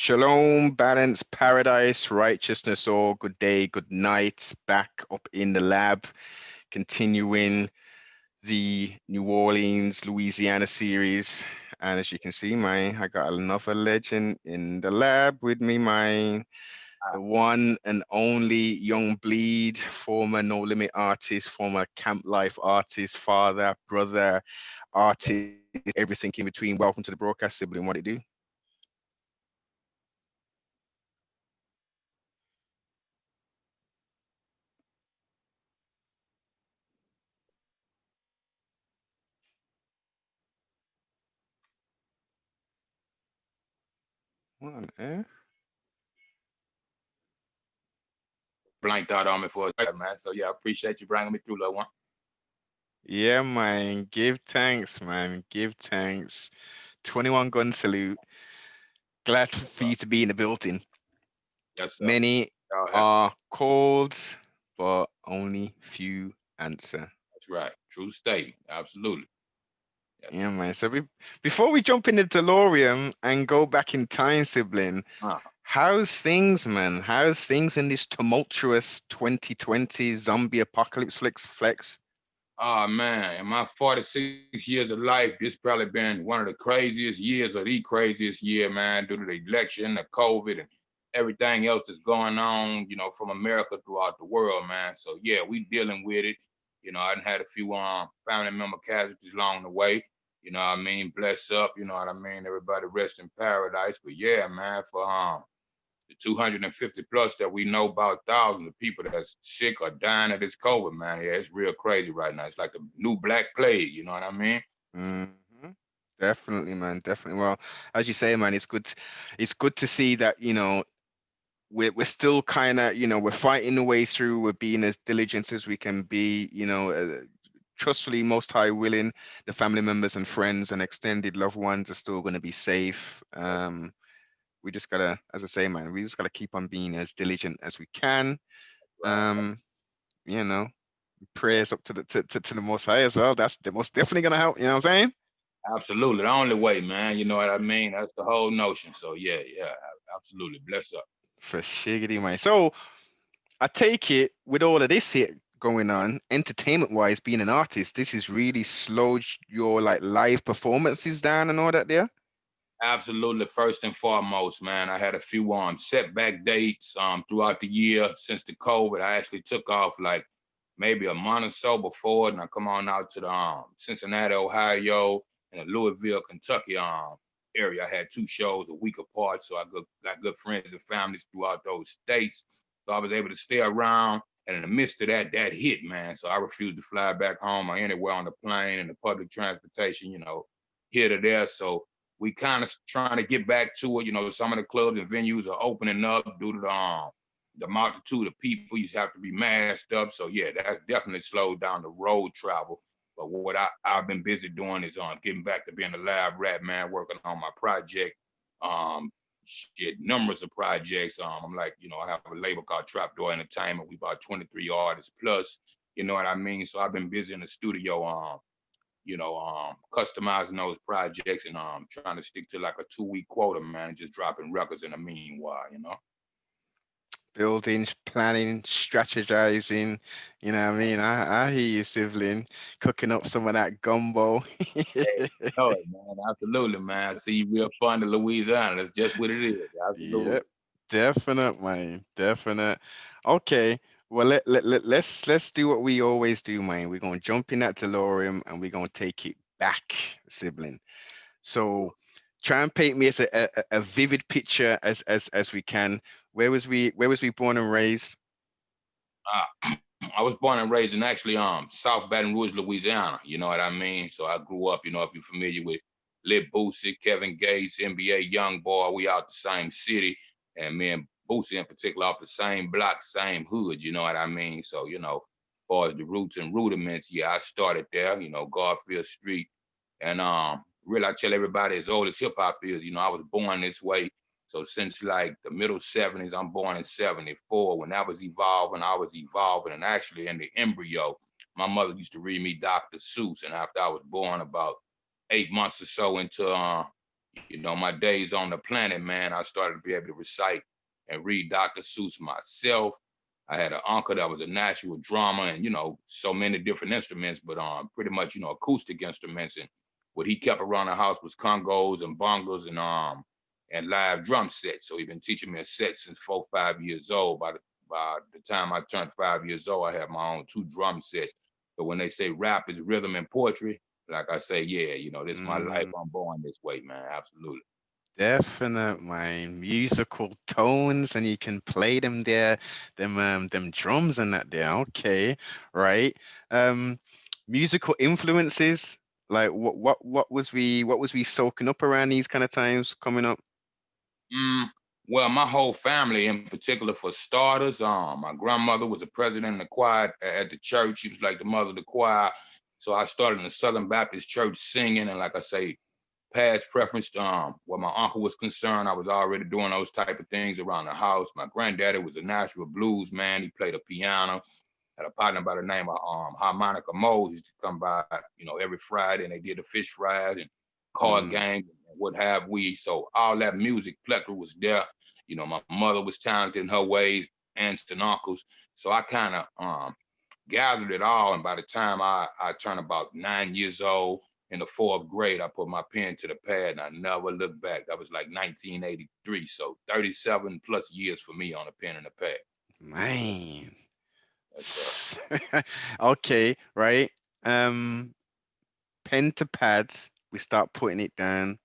Shalom, balance, paradise, righteousness, all good day, good night. Back up in the lab, continuing the New Orleans, Louisiana series. And as you can see, I got another legend in the lab with me, the one and only Young Bleed, former No Limit artist, former Camp Life artist, father, brother, artist, everything in between. Welcome to the broadcast, sibling. What do you do? What on earth? Blanked out on me for a second, man. So yeah, I appreciate you bringing me through, little one. Yeah, man. Give thanks, man. Give thanks. 21 gun salute. Glad Yes, for sir. you to be in the building. Yes, sir. Many Y'all have are called, but only few answer. that's right. True statement. Absolutely. Yes. Yeah, man. So before we jump in the DeLorean and go back in time, sibling, Huh. how's things, man? How's things in this tumultuous 2020 zombie apocalypse flex? Oh man, in my 46 years of life, this probably been one of the craziest years or the craziest year, man, due to the election, the COVID, and everything else that's going on, from America throughout the world, man. So yeah, we dealing with it. I done had a few family member casualties along the way. You know what I mean? Bless up, you know what I mean? Everybody rest in paradise. But yeah, man, for the 250 plus that we know about, thousands of people that's sick or dying of this COVID, man. Yeah, it's real crazy right now. It's like the new black plague, you know what I mean? hmm Definitely, man. Definitely. Well, as you say, man, it's good to see that, we're still kind of, we're fighting the way through. We're being as diligent as we can be, trustfully, most high willing. The family members and friends and extended loved ones are still going to be safe. We just gotta, as I say, man, we just gotta keep on being as diligent as we can. Right. Um, you know, prayers up to to the Most High as well. That's the most definitely gonna help. You know what I'm saying? Absolutely. The only way, man. You know what I mean? That's the whole notion. So yeah, yeah, absolutely. Bless up. For shiggity, man. So I take it with all of this here going on, entertainment wise, being an artist, this has really slowed your like live performances down and all that there. Absolutely. First and foremost, man, I had a few setback dates throughout the year since the COVID. I actually took off like maybe a month or so before, and I come on out to the Cincinnati, Ohio, and the Louisville, Kentucky area. I had two shows a week apart, so I got good friends and families throughout those states. So I was able to stay around. And in the midst of that, that hit, man. So I refused to fly back home or anywhere on the plane and the public transportation, here to there. So we kind of trying to get back to it. Some of the clubs and venues are opening up due to the multitude of people. You have to be masked up. So yeah, that's definitely slowed down the road travel. But what I've been busy doing is getting back to being a lab rat, man, working on my project. Numbers of projects. I'm like, I have a label called Trapdoor Entertainment. We about 23 artists plus. You know what I mean? So I've been busy in the studio. Customizing those projects and trying to stick to like a 2 week quota, man, and just dropping records in the meanwhile. Building, planning, strategizing. You know what I mean? I hear you, sibling, cooking up some of that gumbo. Hey, no, man, absolutely, man. I see you real fun to Louisiana. That's just what it is. Absolutely. Yep, definite, man. Definite. Okay. Well, let's do what we always do, man. We're gonna jump in that DeLorean and we're gonna take it back, sibling. So try and paint me as a vivid picture as we can. Where was we born and raised? I was born and raised in actually South Baton Rouge, Louisiana. You know what I mean? So I grew up, if you're familiar with Lil Boosie, Kevin Gates, NBA Young Boy, we out the same city. And me and Boosie in particular off the same block, same hood, you know what I mean? So, as far as the roots and rudiments, yeah, I started there, Garfield Street. And really I tell everybody as old as hip hop is, I was born this way. So since like the middle 70s, I'm born in 74. When that was evolving, I was evolving. And actually in the embryo, my mother used to read me Dr. Seuss. And after I was born about 8 months or so into, my days on the planet, man, I started to be able to recite and read Dr. Seuss myself. I had an uncle that was a natural drummer and, so many different instruments, but pretty much, acoustic instruments. And what he kept around the house was congos and bongos and live drum sets. So he been teaching me a set since 4, 5 years old. By the time I turned 5 years old, I had my own 2 drum sets. So when they say rap is rhythm and poetry, like I say, yeah, this is my life. Mm, I'm born this way, man. Absolutely. definite, man. Musical tones, and you can play them there, them drums and that there. Okay, right. Um, musical influences. Like what was we soaking up around these kind of times coming up? Mm, well, my whole family, in particular, for starters, my grandmother was a president of the choir at the church. She was like the mother of the choir. So I started in the Southern Baptist Church singing, and like I say, past preference, where my uncle was concerned, I was already doing those type of things around the house. My granddaddy was a natural blues man. He played a piano. Had a partner by the name of Harmonica Mo. He used to come by, every Friday, and they did the fish fries and card Mm, games and what have we. So all that music plethora was there. My mother was talented in her ways, aunts and uncles. So I kind of gathered it all. And by the time I turned about 9 years old in the fourth grade, I put my pen to the pad and I never looked back. That was like 1983. So 37 plus years for me on a pen and a pad. Yeah, man. that's up. Okay, right. Um, pen to pad, we start putting it down.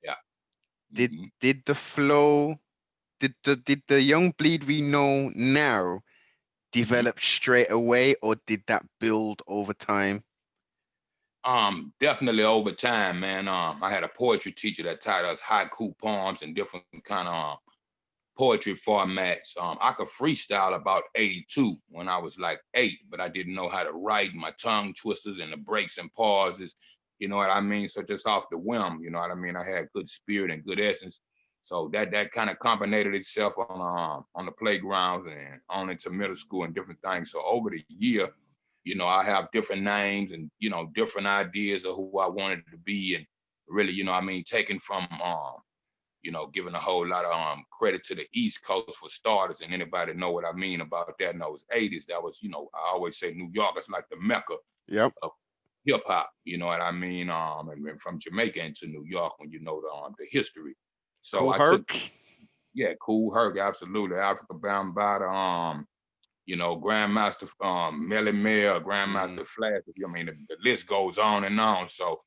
Yeah. Did Mhm. did the flow, did the young bleed we know now Mhm. develop straight away, or did that build over time? Definitely over time, man. I had a poetry teacher that taught us haiku poems and different kind of poetry formats. I could freestyle about 82 when I was like 8, but I didn't know how to write. My tongue twisters and the breaks and pauses, you know what I mean? So just off the whim, you know what I mean? I had good spirit and good essence. So that kind of combinated itself on the playgrounds and on into middle school and different things. So over the year, I have different names and different ideas of who I wanted to be, and really, I mean, taken from giving a whole lot of credit to the East Coast for starters, and anybody know what I mean about that in those 80s. That was, I always say New York is like the mecca Yep. of hip hop, you know what I mean? And from Jamaica into New York when you know the history. So Cool I took, Herc. yeah, Cool Herc, absolutely. Africa Bound by the Grandmaster Melly Mel, Mm, Grandmaster Flash. I mean, the list goes on and on. So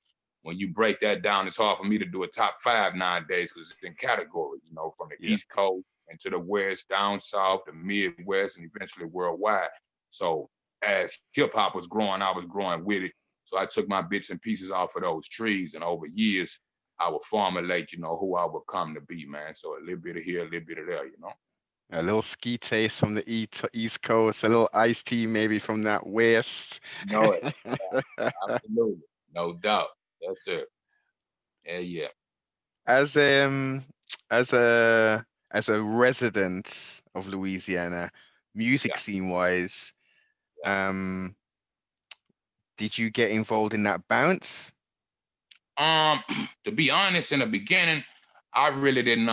when you break that down, it's hard for me to do a top 5 nowadays because it's in categories, from the yeah. East Coast and to the West, down South, the Midwest, and eventually worldwide. So as hip hop was growing, I was growing with it. So I took my bits and pieces off of those trees, and over years, I would formulate, who I would come to be, man. So a little bit of here, a little bit of there. A little ski taste from the East Coast, a little iced tea maybe from that West. Know it. Absolutely. No doubt. That's it. Yeah, yeah. As as a as a resident of Louisiana, music Yeah. scene wise, um, did you get involved in that bounce? To be honest, in the beginning, I really didn't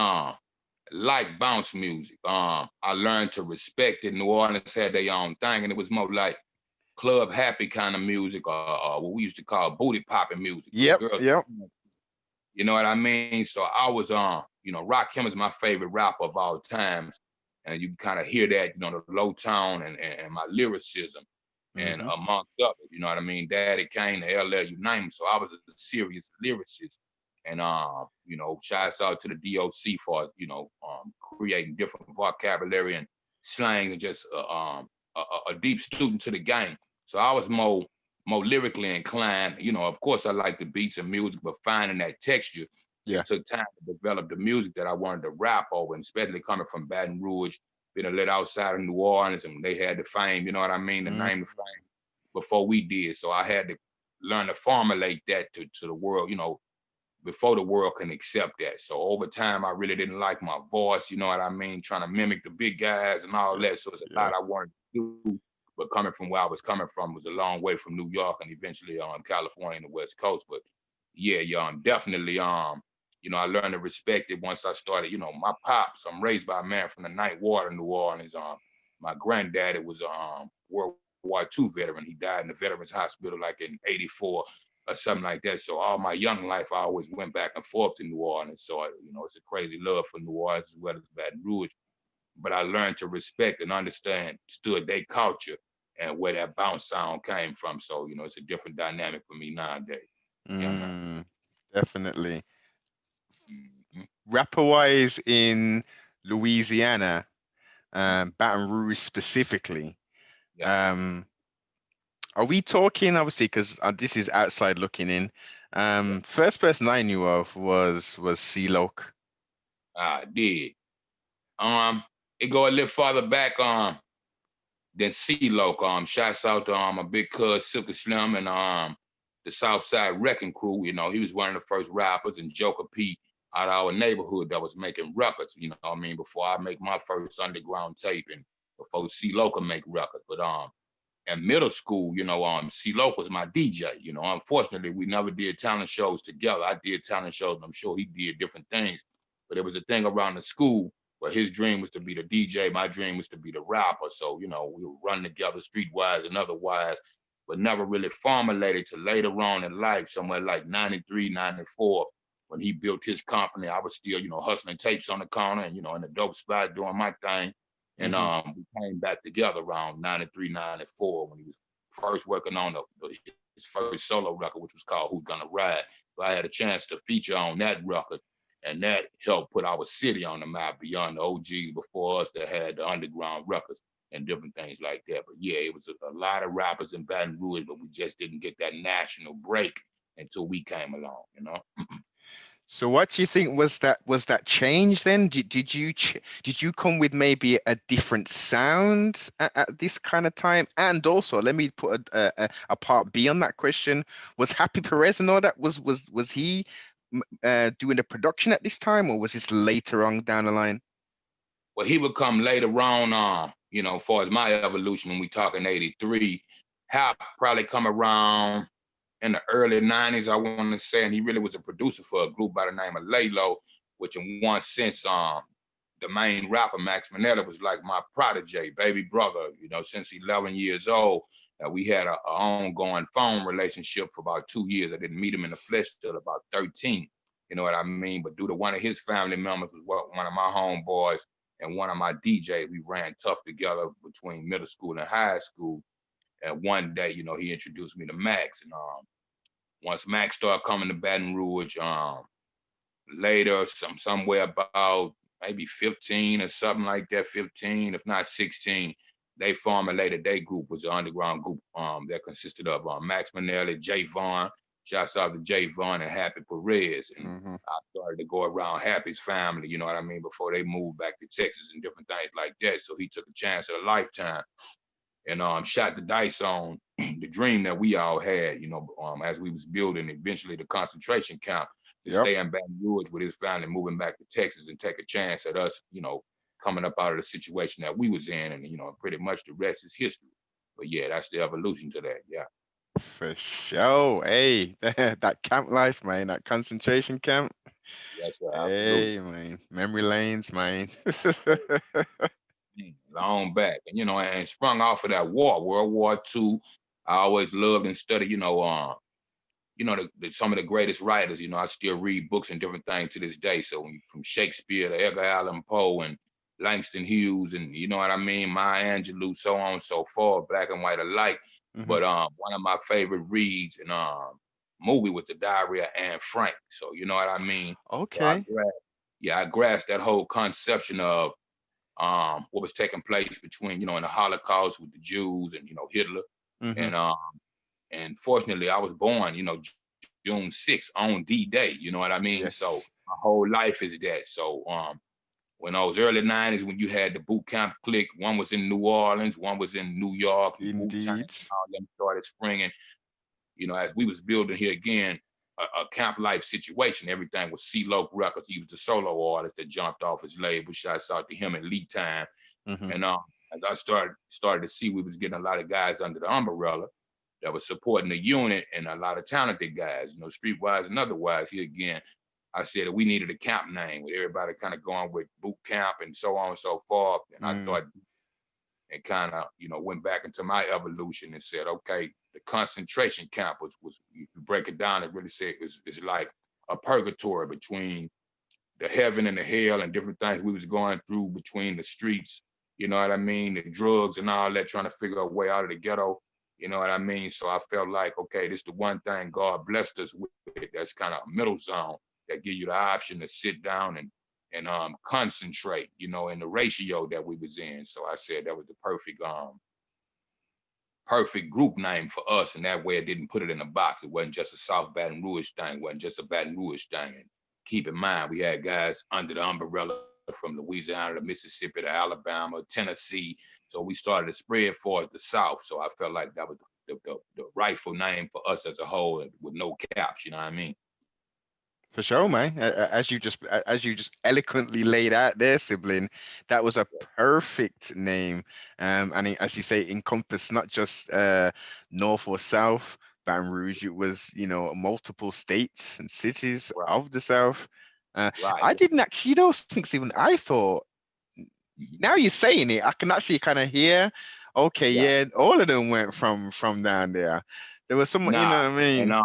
like bounce music. I learned to respect it. New Orleans had their own thing, and it was more like club happy kind of music, or what we used to call booty popping music, because Yep, girls, yep. you know what I mean? So I was Rakim is my favorite rapper of all times. And you can kind of hear that, the low tone and my lyricism. And Hmm. amongst others, you know what I mean? Daddy Kane, the LL, you name 'em. So I was a serious lyricist. And shouts out to the DOC for creating different vocabulary and slang and just a deep student to the game. So I was more lyrically inclined. Of course, I like the beats and music, but finding that texture, Yeah. it took time to develop the music that I wanted to rap over, and especially coming from Baton Rouge, being a little outside of New Orleans, and they had the fame, you know what I mean, the Mm, name of fame before we did. So I had to learn to formulate that to the world, before the world can accept that. So over time, I really didn't like my voice, you know what I mean, trying to mimic the big guys and all yeah, that. So it's a yeah. lot I wanted to do, but coming from where I was coming from was a long way from New York and eventually California and the West Coast. But yeah, definitely I learned to respect it once I started. My pops. I'm raised by a man from the Ninth Ward of New Orleans. My granddaddy was World War II veteran. He died in the Veterans Hospital like in '84 or something like that. So all my young life, I always went back and forth to New Orleans. So it's a crazy love for New Orleans as well as Baton Rouge. But I learned to respect and understand, stood their culture and where that bounce sound came from. So it's a different dynamic for me nowadays. Yeah, man. Mm, definitely. Mhm. Rapper wise in Louisiana, Baton Rouge specifically. Yeah, Um, are we talking obviously because this is outside looking in? yeah. First person I knew of was C-Loc. I did. It go a little farther back than C-Loc. Shouts out to a big cuz Silky Slim and the Southside Wrecking Crew. He was one of the first rappers, and Joker P out of our neighborhood that was making records. What I mean, before I make my first underground tape and before C-Loc could make records. But in middle school, C-Loc was my DJ. Unfortunately, we never did talent shows together. I did talent shows, and I'm sure he did different things. But it was a thing around the school where his dream was to be the DJ, my dream was to be the rapper. So, we would run together streetwise and otherwise, but never really formulated to later on in life, somewhere like 93, 94, when he built his company. I was still, hustling tapes on the corner and, in the dope spot doing my thing. And Hmm. we came back together around 93, 94 when he was first working on his first solo record, which was called Who's Gonna Ride. So I had a chance to feature on that record, and that helped put our city on the map beyond the OGs before us that had the underground records and different things like that. But yeah, it was a lot of rappers in Baton Rouge, but we just didn't get that national break until we came along. So what do you think was that change then? Did you come with maybe a different sound at this kind of time? And also, let me put a part B on that question. Was Happy Perez and all that was he doing the production at this time, or was this later on down the line? Well, he would come later on, as far as my evolution when we talking 83. Hap probably come around in the early 90s, I want to say, and he really was a producer for a group by the name of Laylo, which in one sense, the main rapper, Max Manella, was like my protege, baby brother, since 11 years old. We had a ongoing phone relationship for about 2 years. I didn't meet him in the flesh till about 13. You know what I mean? But due to one of his family members was one of my homeboys and one of my DJs, we ran tough together between middle school and high school. And one day, he introduced me to Max. And once Max started coming to Baton Rouge, later, somewhere about maybe 15 or something like that, 15, if not 16, they formulated their group, was an underground group that consisted of Max Manelli, Jay Vaughn, shouts out to Jay Vaughn and Happy Perez. And Hmm. I started to go around Happy's family, you know what I mean, before they moved back to Texas and different things like that. So he took a chance at a lifetime and shot the dice on the dream that we all had, as we was building eventually the concentration camp to Yep. stay in Baton Rouge with his family, moving back to Texas and take a chance at us, coming up out of the situation that we was in, and pretty much the rest is history. But yeah, that's the evolution to that. Yeah. For sure. Hey, that camp life, man, that concentration camp. Yes, sir. Absolutely. Hey, man, memory lanes, man. Long back, and and sprung off of that war, World War II. I always loved and studied, some of the greatest writers. I still read books and different things to this day. So from Shakespeare to Edgar Allan Poe and Langston Hughes, and you know what I mean, Maya Angelou, so on and so forth, black and white alike. Hmm. But one of my favorite reads and movie was The Diary of Anne Frank. So you know what I mean. So Okay. I grasped that whole conception of what was taking place between in the Holocaust with the Jews and Hitler Hmm. and fortunately, I was born, June 6th on D-Day. You know what I mean? So Yes, my whole life is that. So when I was early 90s, when you had the boot camp clique, one was in New Orleans, one was in New York, and Wu-Tang indeed. and all them started springing. As we was building here again, a camp life situation, everything was C-Loc Records. He was the solo artist that jumped off his label. Shouts out to him at Lead Time. Hmm. And as I started to see, we was getting a lot of guys under the umbrella that was supporting the unit and a lot of talented guys, streetwise and otherwise. Here again, I said that we needed a camp name with everybody kind of going with boot camp and so on and so forth. And I thought, and kind of, went back into my evolution and said, okay, the concentration camp was you break it down, it really said it's like a purgatory between the heaven and the hell and different things we was going through between the streets, you know what I mean, the drugs and all that, trying to figure a way out of the ghetto, you know what I mean? So I felt like, okay, this is the one thing God blessed us with. That's kind of a middle zone that give you the option to sit down and concentrate, in the ratio that we was in. So I said that was the perfect group name for us, and that way it didn't put it in a box. It wasn't just a South Baton Rouge thing, it wasn't just a Baton Rouge thing. And keep in mind, we had guys under the umbrella from Louisiana to Mississippi to Alabama, Tennessee. So we started to spread for the South. So I felt like that was the rightful name for us as a whole, with no caps. You know what I mean? For sure, man. As you just eloquently laid out there, sibling, that was a perfect name. And as you say, it encompassed not just North or South Baton Rouge. It was, multiple states and cities Right. of the South. Right. I didn't actually, think, Stephen. I thought, now you're saying it, I can actually kind of hear. Okay, yeah, all of them went from down there. There was someone, you know what I mean? And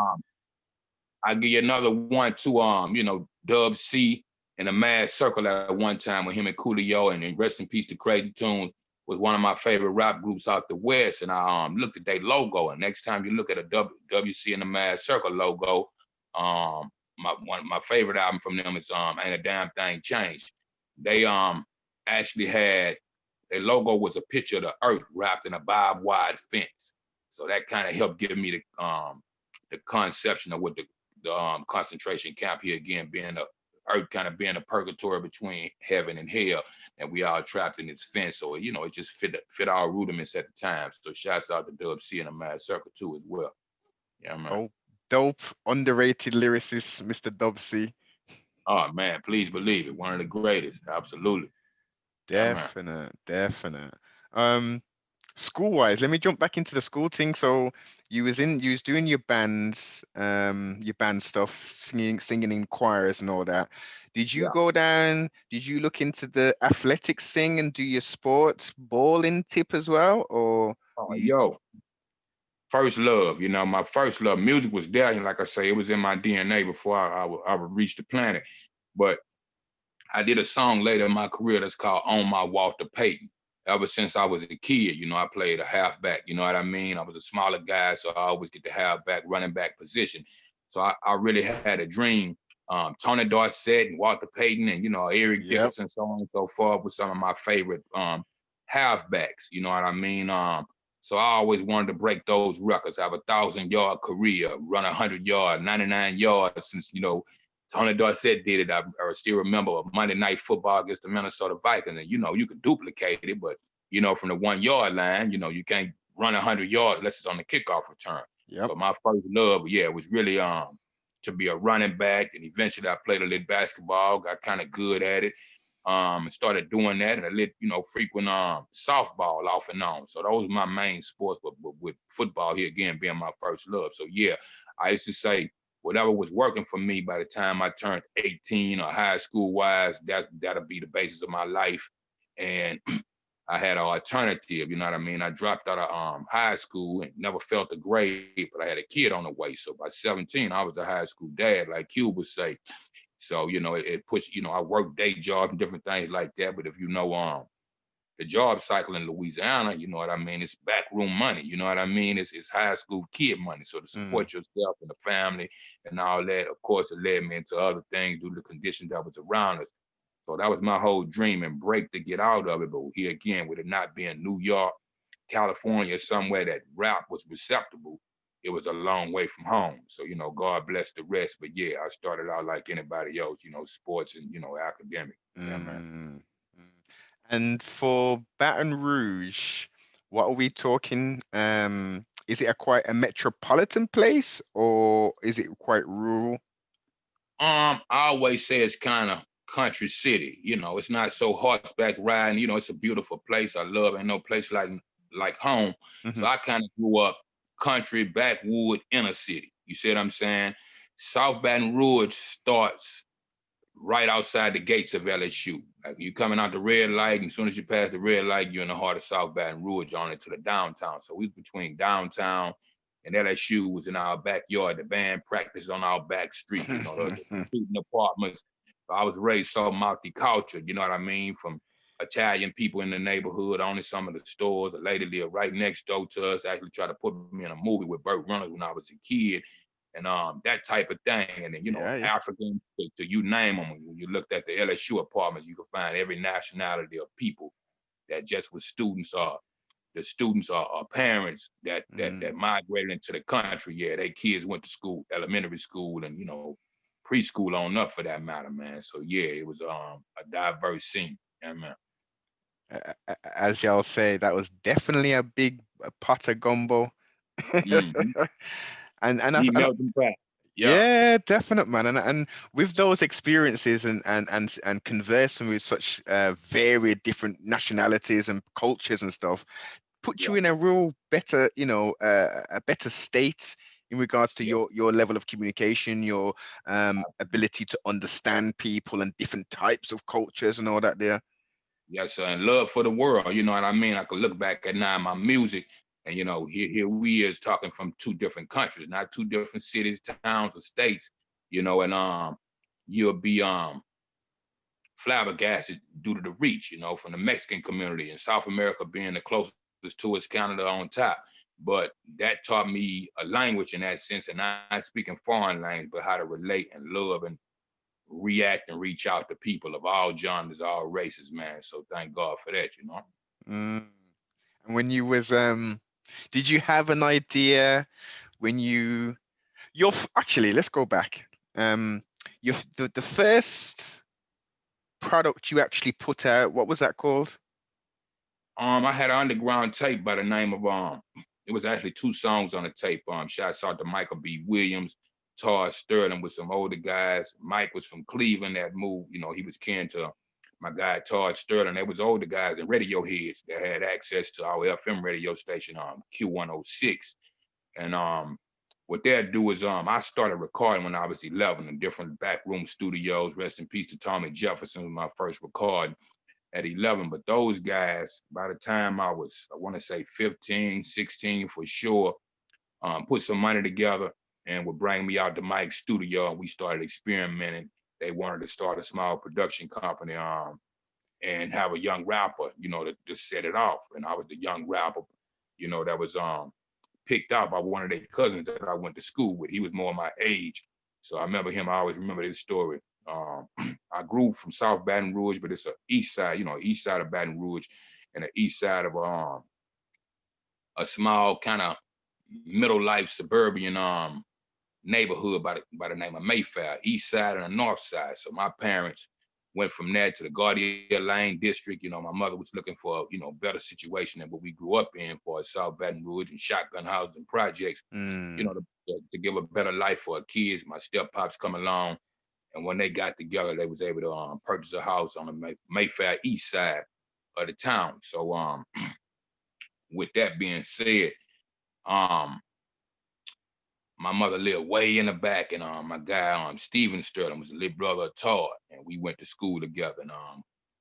I'll give you another one too, Dub C and the Mad Circle at one time with him and Coolio, and rest in peace to Crazy Tunes, was one of my favorite rap groups out the West. And I looked at their logo, and next time you look at a WC and the Mad Circle logo, my favorite album from them is Ain't a Damn Thing Changed. They actually had, their logo was a picture of the earth wrapped in a barbed wire fence. So that kind of helped give me the conception of what the concentration camp here again being the earth kind of being a purgatory between heaven and hell, and we all trapped in this fence. So it just fit our rudiments at the time. So shouts out to Dub C and the Mad Circle too as well. Yeah, man. Oh, dope, underrated lyricist, Mr. Dub C. Oh man, please believe it. One of the greatest. Absolutely. Yeah, man. Definite. Um, School wise, let me jump back into the school thing. So you was doing your band stuff, singing in choirs and all that. Did you go down, did you look into the athletics thing and do your sports balling tip as well? Or first love, my first love, music was there. And like I say, it was in my DNA before I would reach the planet. But I did a song later in my career that's called On My Walk to Peyton. Ever since I was a kid, I played a halfback, you know what I mean? I was a smaller guy, so I always get the halfback, running back position. So I really had a dream. Tony Dorsett and Walter Payton and, Eric Dickerson, so on and so forth, with some of my favorite halfbacks, you know what I mean? So I always wanted to break those records, have a 1,000-yard career, run 100 yards, 99 yards since, Tony Dorsett did it. I still remember a Monday Night Football against the Minnesota Vikings, and you could duplicate it, but from the 1 yard line, you can't run 100 yards unless it's on the kickoff return. So my first love, was really to be a running back, and eventually I played a little basketball, got kind of good at it, and started doing that, and a little frequent softball off and on. So those were my main sports, but with football here again being my first love. So I used to say, whatever was working for me by the time I turned 18 or high school wise, that'll be the basis of my life. And I had an alternative, you know what I mean? I dropped out of high school and never felt a grade, but I had a kid on the way. So by 17, I was a high school dad, like Q would say. So, it pushed, I worked day jobs and different things like that. But if the job cycle in Louisiana, you know what I mean? It's backroom money, you know what I mean? It's high school kid money. So to support yourself and the family and all that, of course, it led me into other things due to the conditions that was around us. So that was my whole dream and break to get out of it. But here again, with it not being New York, California, somewhere that rap was acceptable, it was a long way from home. So, God bless the rest. But I started out like anybody else, sports and, academic. Yeah, man. And for Baton Rouge, what are we talking? Is it quite a metropolitan place or is it quite rural? I always say it's kind of country city. It's not so horseback riding. It's a beautiful place. I love it. Ain't no place like home. So I kind of grew up country, backwood, inner city. You see what I'm saying? South Baton Rouge starts right outside the gates of LSU. Like you coming out the red light, and as soon as you pass the red light, you're in the heart of South Baton Rouge on into the downtown. So we was between downtown and LSU was in our backyard. The band practiced on our back street, you know, the student apartments. I was raised so multicultural, you know what I mean? From Italian people in the neighborhood, only some of the stores. A lady lived right next door to us, actually tried to put me in a movie with Burt Reynolds when I was a kid, and that type of thing. And then, you know, Yeah, yeah. African, to you name them. When you looked at the LSU apartments, you could find every nationality of people that just was students or the students are parents that migrated into the country. Yeah, they kids went to school, elementary school, and you know, preschool on up for that matter, man. So yeah, it was a diverse scene. Yeah, man. As y'all say, that was definitely a big pot of gumbo. Mm-hmm. And He melting pot. Yeah. yeah, definite man. And with those experiences and conversing with such varied different nationalities and cultures and stuff, put Yeah. you in a real better, a better state in regards to Yeah. your level of communication, your ability to understand people and different types of cultures and all that there. Yes, sir. And love for the world. You know what I mean? I could look back at now my music, and you know, here we is talking from two different countries, not two different cities, towns, or states. You know, and you'll be flabbergasted due to the reach. You know, from the Mexican community and South America being the closest to us, Canada on top. But that taught me a language in that sense, and not speaking foreign language, but how to relate and love and react and reach out to people of all genres, all races, man. So thank God for that, you know. Mm. And when you was did you have an idea when actually, let's go back. Your the first product you actually put out, what was that called? I had an underground tape by the name of it was actually two songs on the tape. Shouts out to Michael B. Williams, Todd Sterling with some older guys. Mike was from Cleveland that moved, you know, he was kin to my guy Todd Sterling. They was older guys and radio heads that had access to our FM radio station, Q106. And what they'd do is I started recording when I was 11 in different backroom studios. Rest in peace to Tommy Jefferson was my first recording at 11. But those guys, by the time I was, I want to say 15, 16 for sure, put some money together and would bring me out to Mike's studio, and we started experimenting. They wanted to start a small production company and have a young rapper, you know, to set it off. And I was the young rapper, you know, that was picked out by one of their cousins that I went to school with. He was more my age. So I remember him. I always remember this story. I grew from South Baton Rouge, but it's a east side, you know, east side of Baton Rouge and the east side of a small kind of middle life suburban neighborhood by the name of Mafia, east side and the north side. So my parents went from there to the Gardner Lane district. You know, my mother was looking for, you know, better situation than what we grew up in for South Baton Rouge and shotgun houses and projects, you know, to give a better life for her kids. My step pops come along, and when they got together, they was able to purchase a house on the Mayfair east side of the town. So with that being said, um, my mother lived way in the back, and my guy Steven Sterling was the little brother of Todd, and we went to school together. And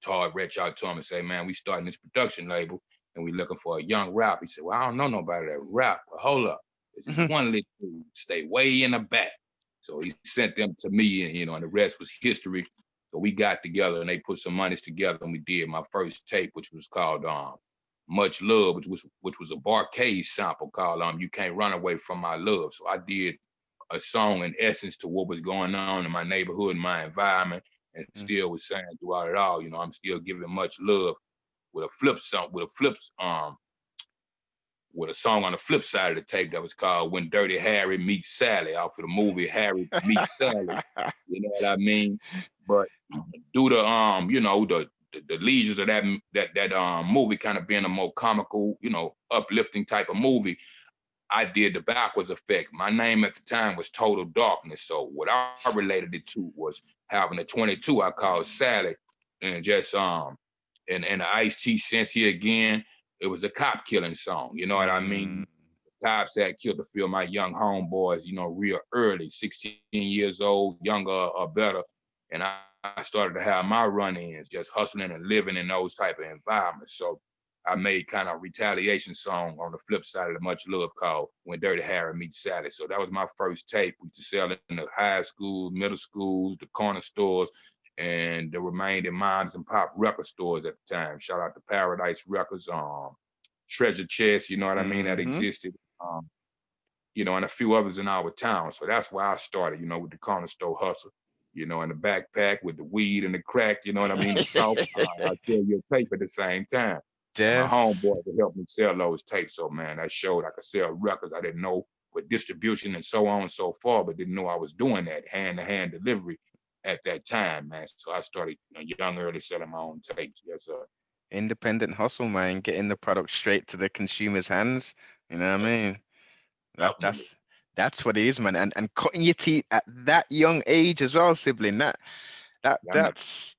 Todd reached out to him and said, "Man, we starting this production label, and we looking for a young rap." He said, "Well, I don't know nobody that rap, but hold up, there's this one little dude stay way in the back." So he sent them to me, and you know, and the rest was history. So we got together, and they put some monies together, and we did my first tape, which was called Much Love, which was a Barcade sample called You Can't Run Away From My Love. So I did a song in essence to what was going on in my neighborhood, in my environment, and still was saying throughout it all, you know, I'm still giving much love with a flip song, with a song on the flip side of the tape that was called When Dirty Harry Meets Sally, off of the movie Harry Meets Sally. You know what I mean? But due to you know, the leisures of that movie kind of being a more comical, you know, uplifting type of movie, I did the backwards effect. My name at the time was Total Darkness. So what I related it to was having a 22 I called Sally, and just in the Ice-T sense here again, it was a cop killing song. You know what I mean? Cops had killed a few of my young homeboys, you know, real early, 16 years old, younger or better. And I I started to have my run-ins, just hustling and living in those type of environments. So I made kind of retaliation song on the flip side of the Much Love called When Dirty Harry Meets Sally. So that was my first tape. We used to sell it in the high schools, middle schools, the corner stores, and the remaining moms and pop record stores at the time. Shout out to Paradise Records, Treasure Chest, you know what I mean, that Mm-hmm. existed. And a few others in our town. So that's where I started, with the corner store hustle, in the backpack with the weed and the crack, you know what I mean? The soft, I sell your tape at the same time. And my Def. homeboy would help me sell those tapes. So man, that showed I could sell records. I didn't know with distribution and so on and so forth, but didn't know I was doing that hand-to-hand delivery at that time, man. So I started young early selling my own tapes. Yes, sir. Independent hustle, man, getting the product straight to the consumer's hands. You know what I Yes, mean? That's definitely. that's that's what it is, man. And cutting your teeth at that young age as well, sibling. That that Yeah, man. that's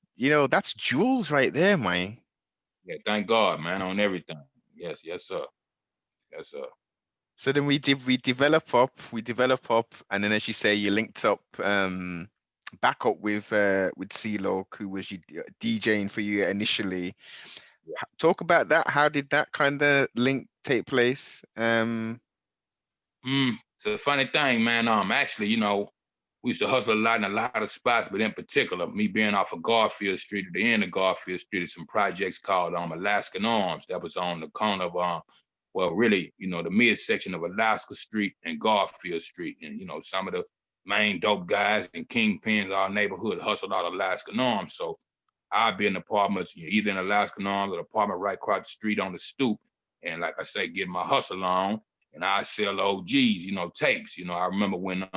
that's jewels right there, man. Yeah, thank God, man, on everything. Yes, yes, sir. Yes, sir. So then we develop up, and then as you say, you linked up back up with CeeLo, who was you DJing for you initially. Talk about that. How did that kind of link take place? It's a funny thing, man. Actually, we used to hustle a lot in a lot of spots, but in particular, me being off of Garfield Street at the end of Garfield Street, is some projects called Alaskan Arms that was on the corner of really, the midsection of Alaska Street and Garfield Street. And some of the main dope guys and kingpins of our neighborhood hustled out of Alaskan Arms. So I'd be in apartments, either in Alaskan Arms or the apartment right across the street on the stoop. And like I say, get my hustle on, and I sell OGs, tapes. I remember when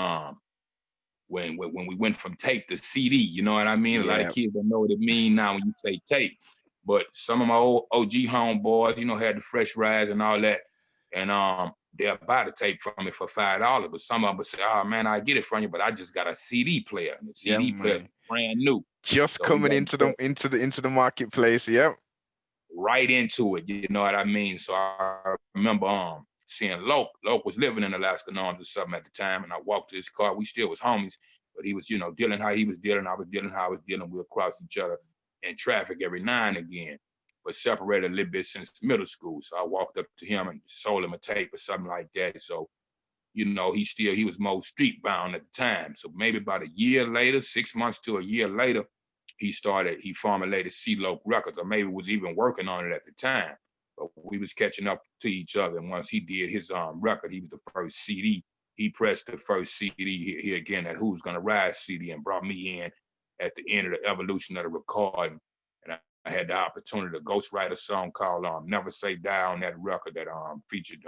we went from tape to CD, you know what I mean? A lot of Yeah, kids don't know what it means now when you say tape. But some of my old OG homeboys, had the fresh rides and all that. And they'll buy the tape from me for $5. But some of them say, oh man, I get it from you, but I just got a CD player. And the yeah, CD player is man. brand new. Just So we coming got into the marketplace. Yep. right into it, you know what I mean? So I remember seeing Loke. Loke was living in Alaska Arms or something at the time, and I walked to his car. We still was homies, but he was, dealing how he was dealing. I was dealing how I was dealing. We would cross each other in traffic every now and again, but separated a little bit since middle school. So I walked up to him and sold him a tape or something like that. So, he was more street bound at the time. So maybe about a year later, 6 months to a year later, he formulated CeeLo Records, or maybe was even working on it at the time. But we was catching up to each other. And once he did his record, he was the first CD. He pressed the first CD here again, that Who's Gonna Ride CD, and brought me in at the end of the evolution of the recording. And I had the opportunity to ghostwrite a song called Never Say Die on that record that featured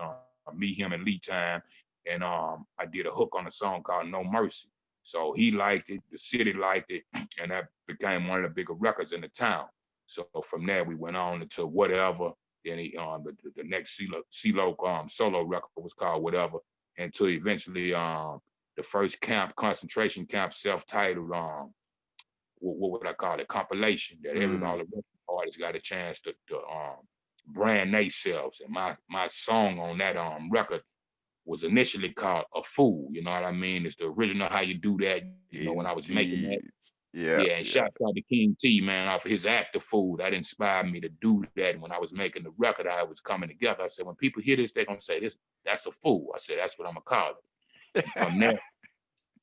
me, him, and Lee Time. And I did a hook on a song called No Mercy. So he liked it, the city liked it, and that became one of the bigger records in the town. So from there, we went on into Whatever. Then the next CeeLo solo record was called Whatever, until eventually the first concentration camp, self-titled, what would I call it, compilation, that Mm, all the artists got a chance to brand themselves. And my song on that record was initially called A Fool. You know what I mean? It's the original How You Do That. When I was making that. indeed. Yeah, Yeah, and yeah. shout out to King T, man, off of his Act of Fool. That inspired me to do that. And when I was making the record, I was coming together. I said, when people hear this, they're gonna say that's a fool. I said, that's what I'm gonna call it. And from there,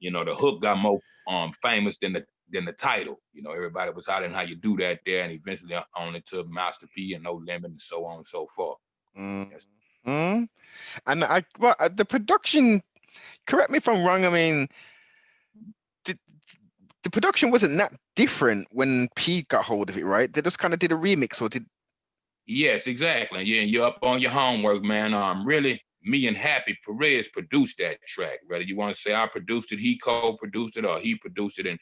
the hook got more famous than the title. Everybody was hollering How You Do That there, and eventually on it to Master P and No Limit and so on and so forth. Yes. Mm-hmm. And the production, correct me if I'm wrong, I mean, the, the production wasn't that different when P got hold of it, right? They just kind of did a remix, or did Yes, exactly. Yeah, and you're up on your homework, man. Really, me and Happy Perez produced that track. Whether you want to say I produced it, he co-produced it, or he produced it and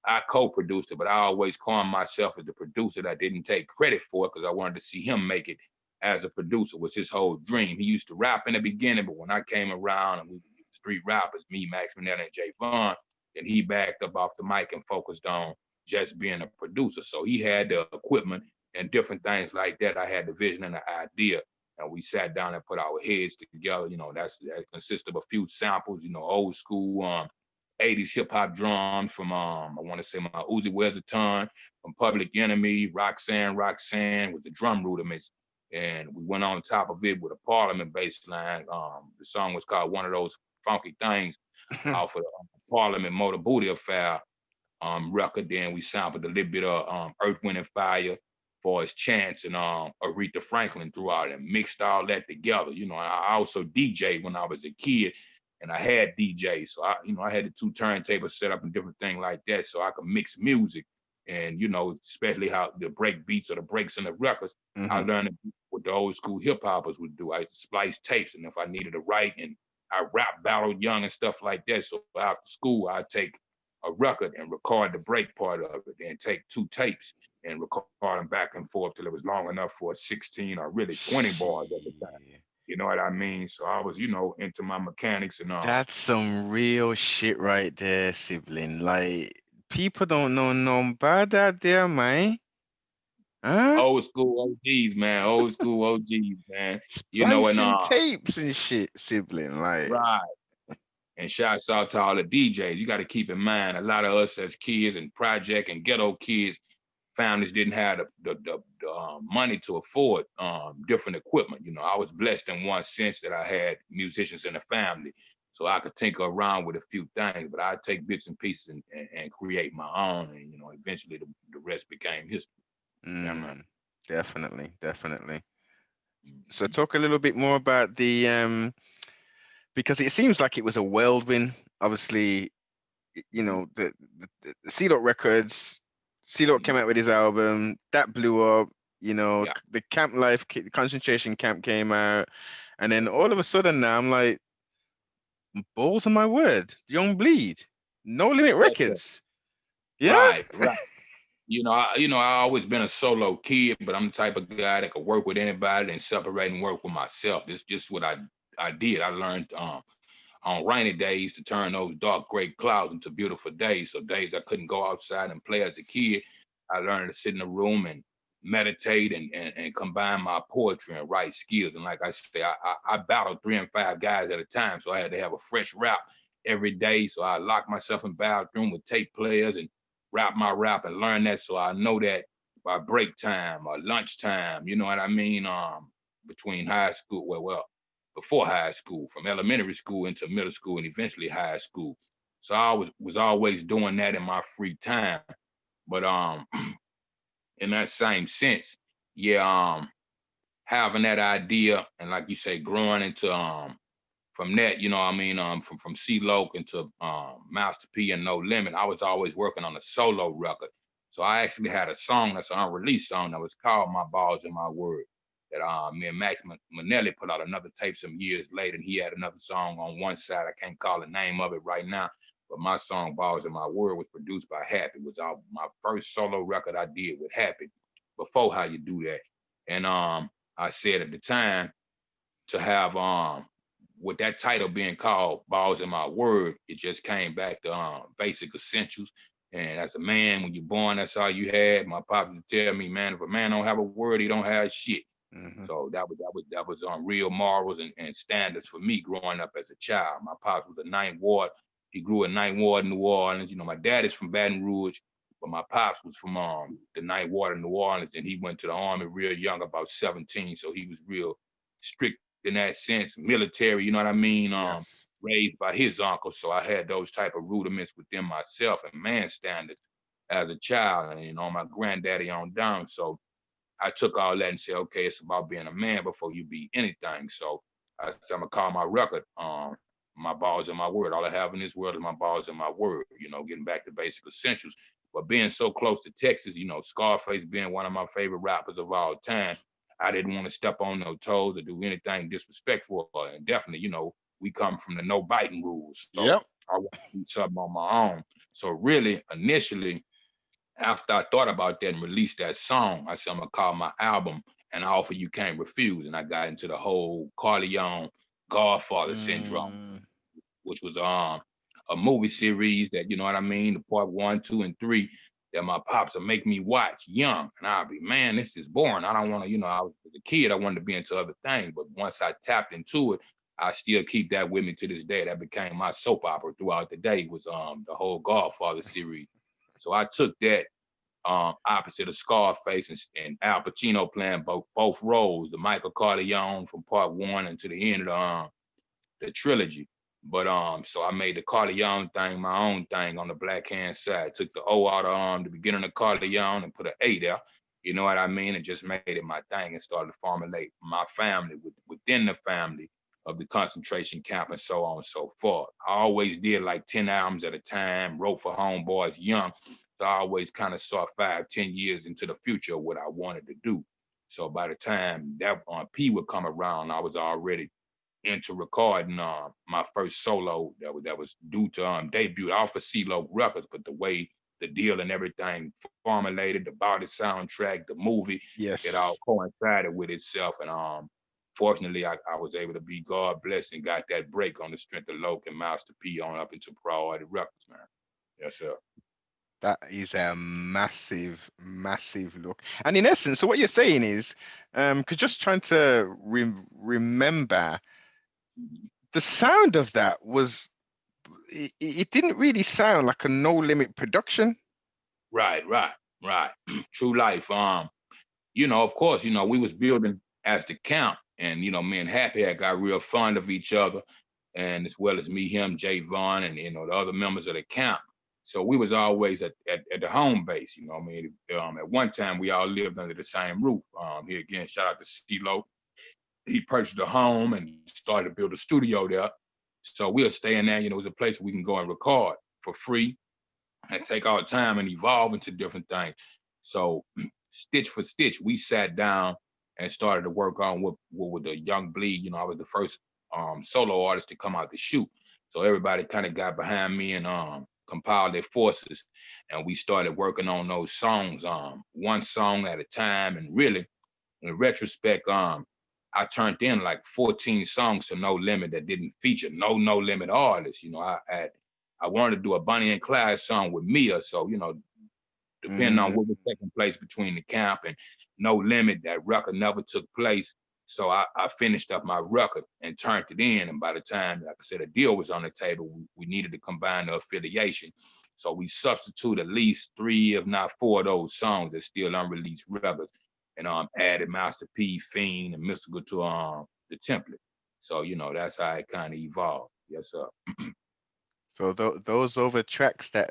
I co-produced it, but I always call myself as the producer. That didn't take credit for it because I wanted to see him make it as a producer. Was his whole dream. He used to rap in the beginning, but when I came around and we were street rappers, me, Max Manetta, and Jay Vaughn, then he backed up off the mic and focused on just being a producer. So he had the equipment and different things like that. I had the vision and the idea. And we sat down and put our heads together. That consists of a few samples, old school '80s hip hop drums from I want to say my Uzi Wears a Ton, from Public Enemy, Roxanne with the drum rudiments. And we went on top of it with a Parliament bass line. The song was called One of Those Funky Things off of the Parliament Motor Booty Affair record. Then we sampled a little bit of Earth, Wind and Fire for his Chance and Aretha Franklin throughout and mixed all that together. You know, I also DJ'd when I was a kid and I had DJs. So I had the 2 turntables set up and different things like that so I could mix music. And, especially how the break beats or the breaks in the records, I learned what the old school hip hoppers would do. I splice tapes, and if I needed to write, and I rap battled young and stuff like that. So after school, I'd take a record and record the break part of it, and take 2 tapes and record them back and forth till it was long enough for 16 or really 20 bars at the time. You know what I mean? So I was, into my mechanics and all. That's some real shit right there, sibling. Like, people don't know no about that there, man. Huh? Old school OGs, man. Old school OGs, man. Splicing tapes and shit, sibling. Like, right. And shouts out to all the DJs. You got to keep in mind, a lot of us as kids and project and ghetto kids, families didn't have the money to afford different equipment. I was blessed in one sense that I had musicians in the family, so I could tinker around with a few things, but I'd take bits and pieces and create my own. And, eventually the rest became history. Definitely. So talk a little bit more about the because it seems like it was a whirlwind. Obviously, the C-Dot Records, C-Dot came out with his album that blew up. The Camp Life, the concentration camp came out, and then all of a sudden now I'm like, balls on my word, Young Bleed, No Limit Records. Yeah, right. I always been a solo kid, but I'm the type of guy that could work with anybody and separate and work with myself. It's just what I did. I learned on rainy days to turn those dark gray clouds into beautiful days. So days I couldn't go outside and play as a kid, I learned to sit in a room and meditate and combine my poetry and write skills. And like I say, I battled 3 and 5 guys at a time. So I had to have a fresh rap every day. So I locked myself in bathroom with tape players and rap my rap and learn that. So I know that by break time or lunch time, you know what I mean? Between high school, before high school, from elementary school into middle school and eventually high school. So I was always doing that in my free time. But in that same sense, having that idea and like you say, growing into from that, from C-Loc into Master P and No Limit, I was always working on a solo record. So I actually had a song that's an unreleased song that was called My Balls and My Word, that me and Max Manelli put out another tape some years later, and he had another song on one side. I can't call the name of it right now, but my song Balls and My Word was produced by Happy. It was my first solo record I did with Happy before How You Do That. And I said at the time, to have with that title being called Balls and My Word, it just came back to basic essentials. And as a man, when you're born, that's all you had. My pops would tell me, man, if a man don't have a word, he don't have shit. So that was on real morals and standards for me growing up as a child. My pops was a Ninth Ward. He grew in Ninth Ward in New Orleans. My dad is from Baton Rouge, but my pops was from the Ninth Ward in New Orleans, and he went to the Army real young, about 17. So he was real strict in that sense, military, you know what I mean? Yes. Raised by his uncle. So I had those type of rudiments within myself and man standards as a child, and my granddaddy on down. So I took all that and said, okay, it's about being a man before you be anything. So I said, I'm gonna call my record My Balls and My Word. All I have in this world is my balls and my word, getting back to basic essentials. But being so close to Texas, Scarface being one of my favorite rappers of all time, I didn't want to step on no toes or do anything disrespectful. And definitely, we come from the no biting rules. So I want to do something on my own. So really, initially, after I thought about that and released that song, I said, I'm gonna call my album An Offer You Can't Refuse. And I got into the whole Corleone Godfather syndrome, which was a movie series that, you know what I mean, the part 1, 2, and 3 that my pops would make me watch young. And I'd be, man, this is boring. I don't want to, I was a kid, I wanted to be into other things. But once I tapped into it, I still keep that with me to this day. That became my soap opera throughout the day, was the whole Godfather series. So I took that opposite of Scarface and Al Pacino playing both roles, the Michael Corleone from part one and to the end of the trilogy. But so I made the Corleone thing my own thing on the black hand side. Took the O out of the beginning of Corleone and put an A there. You know what I mean? And just made it my thing and started to formulate my family within the family of the concentration camp and so on and so forth. I always did like 10 albums at a time, wrote for homeboys young. So I always kind of saw 5-10 years into the future of what I wanted to do. So by the time that P would come around, I was already into recording my first solo that was due to debut off of CeeLo Records, but the way the deal and everything formulated, the body soundtrack, the movie, it all Yes. coincided with itself. And fortunately, I was able to be God blessed and got that break on the strength of Loke and Master P on up into Priority Records, man. Yes, sir. That is a massive, massive look. And in essence, so what you're saying is, because just trying to remember, the sound of that was, it didn't really sound like a No Limit production. Right, right, right. True life. Of course, we was building as the camp, and me and Happy had got real fond of each other, and as well as me, him, Jay Vaughn, and the other members of the camp. So we was always at the home base. At one time we all lived under the same roof. Here again, shout out to CeeLo. He purchased a home and started to build a studio there. So we'll stay in there. It was a place we can go and record for free and take our time and evolve into different things. So stitch for stitch, we sat down and started to work on what with the Young Bleed. I was the first solo artist to come out to shoot. So everybody kind of got behind me and compiled their forces. And we started working on those songs, one song at a time. And really, in retrospect, I turned in like 14 songs to No Limit that didn't feature No Limit artists. I wanted to do a Bonnie and Clyde song with Mia. So, depending on what was taking place between the camp and No Limit, that record never took place. So I finished up my record and turned it in. And by the time, like I said, a deal was on the table, we needed to combine the affiliation. So we substitute at least 3, if not 4 of those songs that's still unreleased records, and added Master P, Fiend, and Mystical to the template. So, that's how it kind of evolved. Yes, sir. So those other tracks that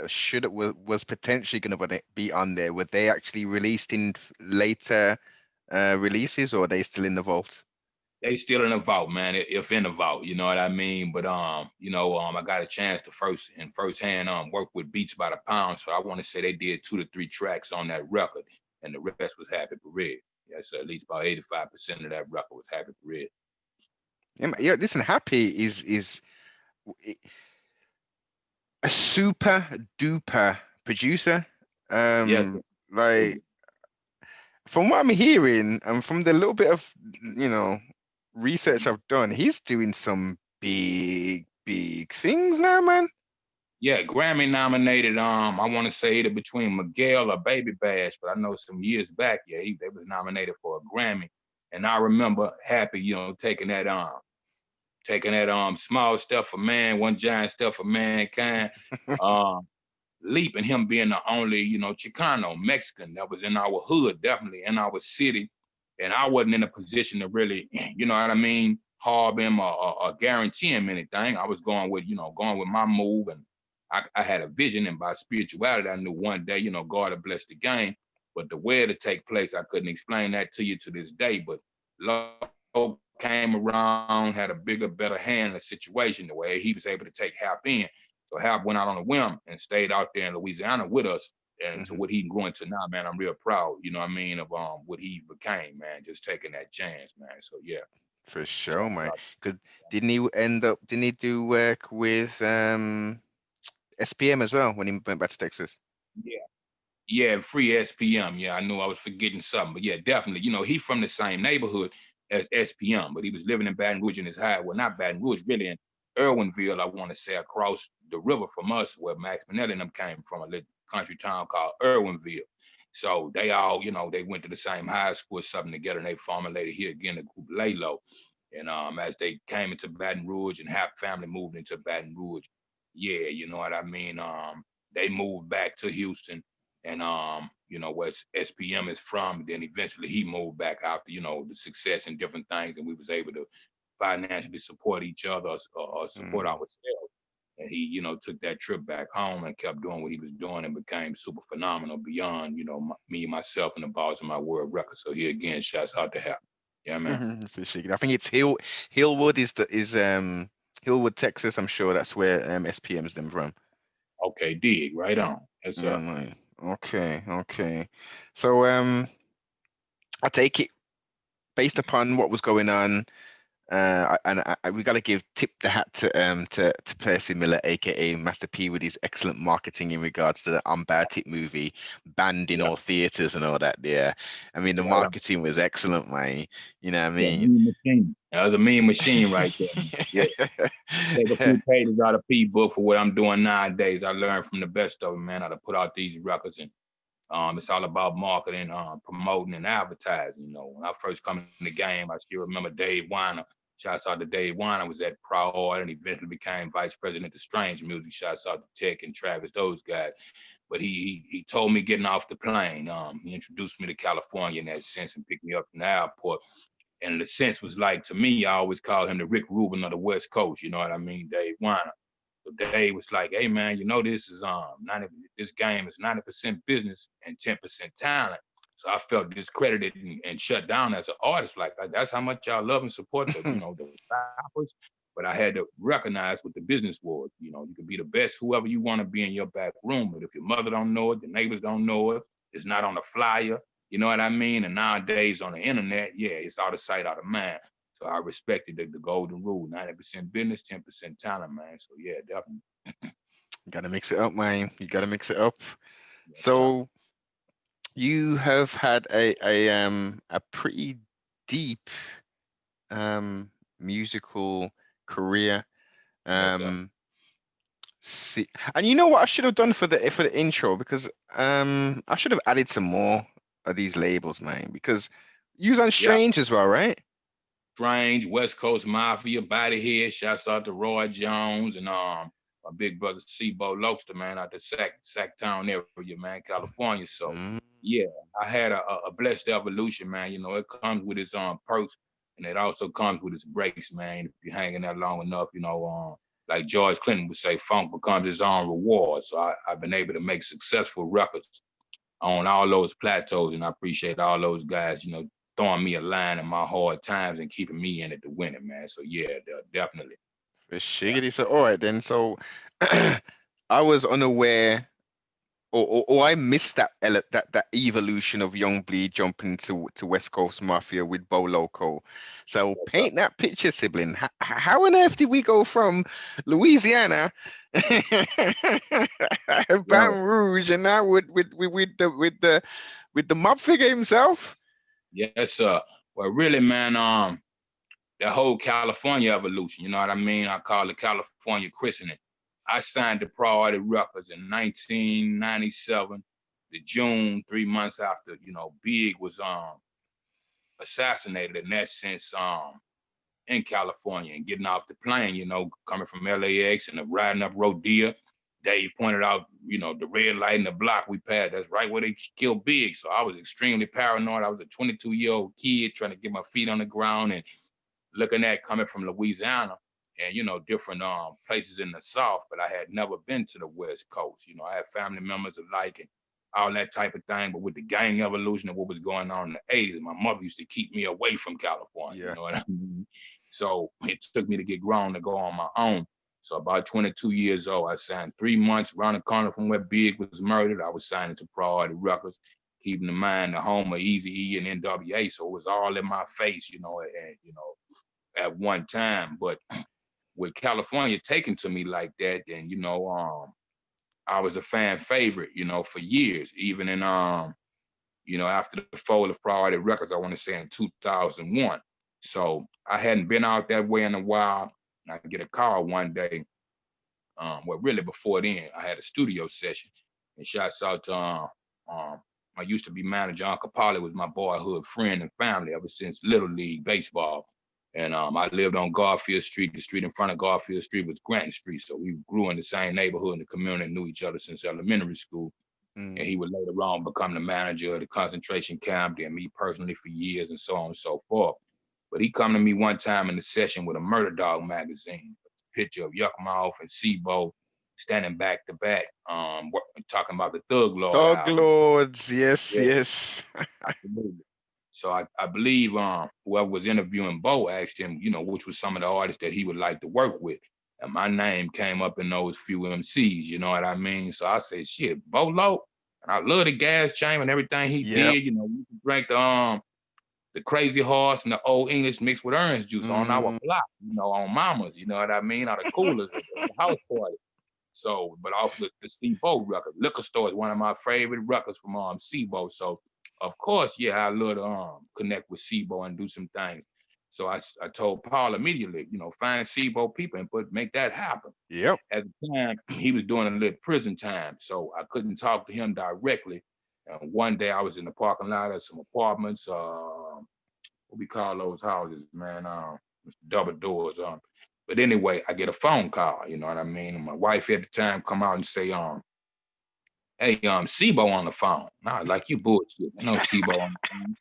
was potentially going to be on there, were they actually released in later releases, or are they still in the vault? They still in the vault, man. If in the vault, you know what I mean. But I got a chance to firsthand work with Beats by the Pound, so I want to say they did 2 to 3 tracks on that record, and the rest was Happy Perez. Yeah, so at least about 85% of that record was Happy Perez. Yeah, listen, Happy is a super duper producer. Yeah, Like, from what I'm hearing and from the little bit of research I've done, he's doing some big things now, man. yeah, Grammy nominated. I want to say either between Miguel or Baby Bash, but I know some years back, yeah, they was nominated for a Grammy, and I remember Happy, taking that small step for man, one giant step for mankind. Leap and him being the only, Chicano Mexican that was in our hood, definitely in our city. And I wasn't in a position to really, you know what I mean, harb him or guarantee him anything. I was going with my move. And I had a vision, and by spirituality, I knew one day, God had blessed the game. But the way to take place, I couldn't explain that to you to this day. But Low came around, had a bigger, better hand in the situation, the way he was able to take Hap in. So Hap went out on a whim and stayed out there in Louisiana with us, and to what he grew into now, man, I'm real proud, of what he became, man, just taking that chance, man. So yeah. For So, sure, man. Because didn't he do work with SPM as well when he went back to Texas? yeah. Yeah, free SPM. Yeah, I knew I was forgetting something. But yeah, definitely. He from the same neighborhood as SPM, but he was living in Baton Rouge in his high. Well, not Baton Rouge, really in Irwinville, I want to say, across the river from us, where Max Manelli and them came from, a little country town called Irwinville. So they all, they went to the same high school, something together, and they formulated here again the group Laylo. And as they came into Baton Rouge and half family moved into Baton Rouge, yeah, you know what I mean. They moved back to Houston, and where SPM is from. Then eventually he moved back after the success and different things, and we was able to financially support each other or support Mm. ourselves. And he, took that trip back home and kept doing what he was doing and became super phenomenal beyond, me, myself, and the Barz of my world record. So here again, shouts out to him. Yeah, man. For sure. I think it's Hillwood is Hillwood, Texas. I'm sure that's where SPM's them from. Okay, dig, right on. Yes, Yeah, sir. man. Okay, okay. So I take it based upon what was going on. We got to give tip the hat to Percy Miller, aka Master P, with his excellent marketing in regards to the Unbound Tip movie, banned in Yeah, all theaters and all that. Yeah, I mean the right on. marketing was excellent, man. You know what I Yeah, mean? mean machine. That was a mean machine right there. Yeah, take a few pages out of P book for what I'm doing nowadays. I learned from the best of them, man, how to put out these records. And it's all about marketing, promoting, and advertising. When I first come in the game, I still remember Dave Weiner. Shouts out to Dave Weiner, was at Prior and eventually became vice president of Strange Music. Shouts out to Tech and Travis, those guys. But he told me getting off the plane. He introduced me to California in that sense and picked me up from the airport. And the sense was like, to me, I always call him the Rick Rubin of the West Coast. You know what I mean? Dave Weiner. So Dave was like, "Hey man, this is 90. This game is 90% business and 10% talent." So I felt discredited and shut down as an artist. Like that's how much y'all love and support the rappers. But I had to recognize what the business was. You can be the best whoever you want to be in your back room, but if your mother don't know it, the neighbors don't know it, it's not on the flyer. You know what I mean? And nowadays on the internet, yeah, it's out of sight, out of mind. So I respected the golden rule: 90% business, 10% talent, man. So yeah, definitely. Gotta mix it up, man. You gotta mix it up. Yes, sir. So you have had a pretty deep musical career. Yes, sir. Um, see, and you know what I should have done for the intro, because I should have added some more of these labels, man. Because you was on Yeah. Strange as well, right? Strange, West Coast Mafia, Bodyhead. Shouts out to Roy Jones and my big brother Sebo Lokester, man, out the Sacktown area, man, California. So Mm, yeah, I had a blessed evolution, man. It comes with its perks and it also comes with its breaks, man. If you're hanging there long enough, like George Clinton would say, funk becomes its own reward. So I've been able to make successful records on all those plateaus, and I appreciate all those guys, throwing me a line in my hard times and keeping me in it to win it, man. So yeah, definitely. for Yeah. shiggity. So all right then. So I was unaware, or I missed that evolution of Young Bleed jumping to West Coast Mafia with Bo Loco. So Yes, sir. paint that picture, sibling. How on earth did we go from Louisiana, Right. Baton Rouge, and now with the mob figure himself? Yes, sir. Well, really, man, the whole California evolution, you know what I mean? I call it California christening. I signed the Priority Records in 1997, the June, 3 months after, Big was assassinated in that sense. In California and getting off the plane, coming from LAX and riding up Rodeo. Dave pointed out, the red light in the block we passed. That's right where they killed Big. So I was extremely paranoid. I was a 22-year-old kid trying to get my feet on the ground and looking at coming from Louisiana and, different places in the South, but I had never been to the West Coast. I had family members alike and all that type of thing. But with the gang evolution of what was going on in the 80s, my mother used to keep me away from California. You Yeah. know what I mean? So it took me to get grown to go on my own. So about 22 years old, I signed 3 months around the corner from where Big was murdered. I was signing to Priority Records, keeping in mind the home of Easy E and NWA. So it was all in my face, and at one time. But with California taken to me like that, then I was a fan favorite, for years, even in after the fold of Priority Records, I want to say in 2001. So I hadn't been out that way in a while. And I get a call one day. Well, really before then, I had a studio session. And shouts out to I used to be manager. Uncle Polly was my boyhood friend and family ever since Little League baseball. And I lived on Garfield Street. The street in front of Garfield Street was Granton Street. So we grew in the same neighborhood in the community, knew each other since elementary school. And he would later on become the manager of the concentration camp, then me personally for years and so on and so forth. But he come to me one time in the session with a Murder Dog magazine, a picture of Yuck Mouth and Sebo standing back to back, talking about the Thug Lord Dog album. Lords, yes, Yeah, yes. absolutely. So I believe whoever was interviewing Bo asked him, which was some of the artists that he would like to work with. And my name came up in those few MCs, you know what I mean? So I said, shit, Bolo. And I love the Gas Chamber and everything he Yep. did. We drank the Crazy Horse and the Old English mixed with orange juice on our block, on mamas, you know what I mean? Out of coolers at the house party. So, but off the Sebo record, Liquor Store is one of my favorite records from Sebo. So, of course, yeah, I love to connect with Sebo and do some things. So I told Paul immediately, find Sebo people and make that happen. Yep. At the time, he was doing a little prison time, so I couldn't talk to him directly. And one day I was in the parking lot of some apartments, what we call those houses, man, double doors. But anyway, I get a phone call, you know what I mean? And my wife at the time come out and say, hey, Sebo on the phone. And I was like, you bullshit. I know Sebo on the phone.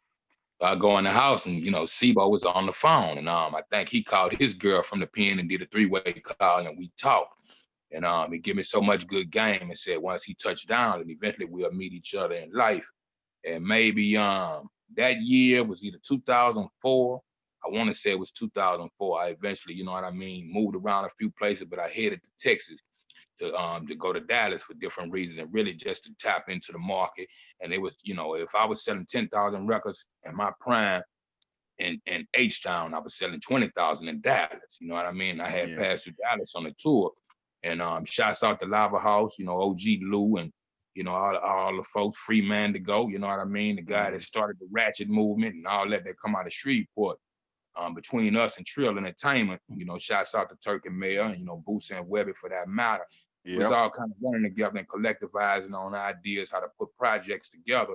I go in the house and, Sebo was on the phone. And I think he called his girl from the pen and did a three-way call and we talked. And he gave me so much good game and said once he touched down and eventually we'll meet each other in life. And maybe that year was either 2004. I want to say it was 2004. I eventually, you know what I mean, moved around a few places, but I headed to Texas to go to Dallas for different reasons and really just to tap into the market. And it was, if I was selling 10,000 records in my prime in H-Town, I was selling 20,000 in Dallas. You know what I mean? I had passed through Dallas on a tour. And shouts out to Lava House, OG Lou and all the folks, Free Man to Go, you know what I mean? The guy that started the Ratchet movement and all that come out of Shreveport. Between us and Trill Entertainment, shouts out to Turk and Mayor and, Boosie and Webby for that matter. It was all kind of running together and collectivizing on ideas, how to put projects together.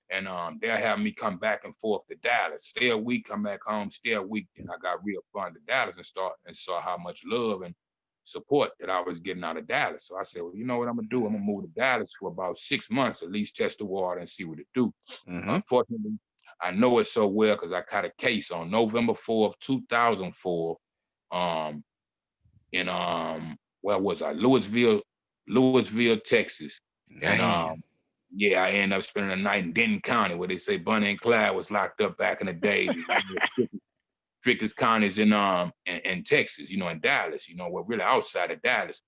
And they'll have me come back and forth to Dallas. Stay a week, come back home, stay a week. And I got real fun to Dallas and saw how much love and support that I was getting out of Dallas. So I said, well, you know what I'm gonna do? I'm gonna move to Dallas for about 6 months, at least test the water and see what it do. Unfortunately, I know it so well because I caught a case on November 4th, 2004, in where was I? Louisville, Texas. And yeah, I ended up spending the night in Denton County where they say Bonnie and Clyde was locked up back in the day. Strictest counties in Texas, in Dallas, we're really outside of Dallas.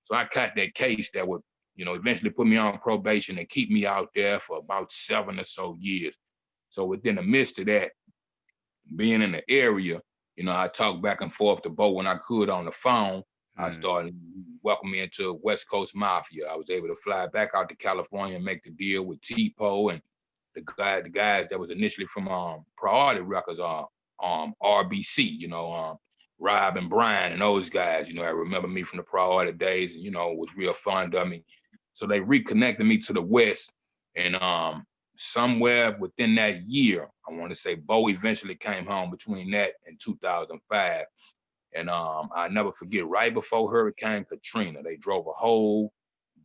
So I caught that case that would, eventually put me on probation and keep me out there for about 7 or so years. So within the midst of that, being in the area, I talked back and forth to Bo when I could on the phone. I started welcoming me into West Coast Mafia. I was able to fly back out to California and make the deal with T-Po and the guys that was initially from Priority Records, RBC, Rob and Brian and those guys, I remember me from the Priority days and, was real fond of me. So they reconnected me to the West and somewhere within that year, I want to say Bo eventually came home between that and 2005. And I never forget, right before Hurricane Katrina, they drove a whole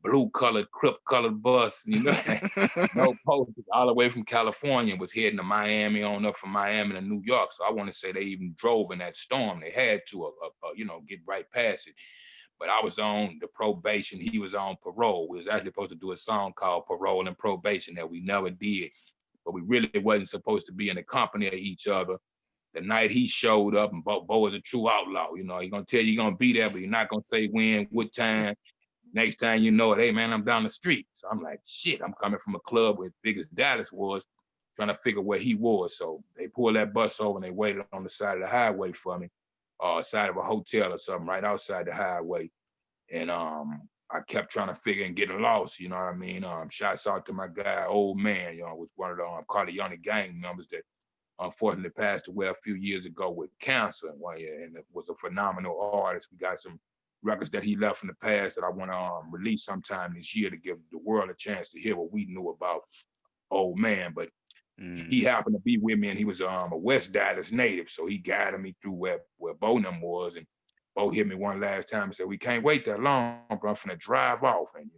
blue-colored, Crip-colored bus, no posters, all the way from California, was heading to Miami, on up from Miami to New York. So I want to say they even drove in that storm. They had to, get right past it. But I was on the probation. He was on parole. We was actually supposed to do a song called Parole and Probation that we never did. But we really wasn't supposed to be in the company of each other. The night he showed up, and Bo is a true outlaw. He's going to tell you you're going to be there, but you're not going to say when, what time. Next time you know it, hey, man, I'm down the street. So I'm like, shit, I'm coming from a club where big as Dallas was, trying to figure where he was. So they pulled that bus over and they waited on the side of the highway for me, side of a hotel or something right outside the highway. And I kept trying to figure and getting lost, you know what I mean? Shouts out to my guy, Old Man, was one of the Cardiani gang members that unfortunately passed away a few years ago with cancer. And it was a phenomenal artist. We got some records that he left in the past that I want to release sometime this year to give the world a chance to hear what we knew about Old Man. But He Mm. happened to be with me, and he was a West Dallas native, so he guided me through where Bo and them was, and Bo hit me one last time and said, "We can't wait that long, bro. I'm finna drive off." And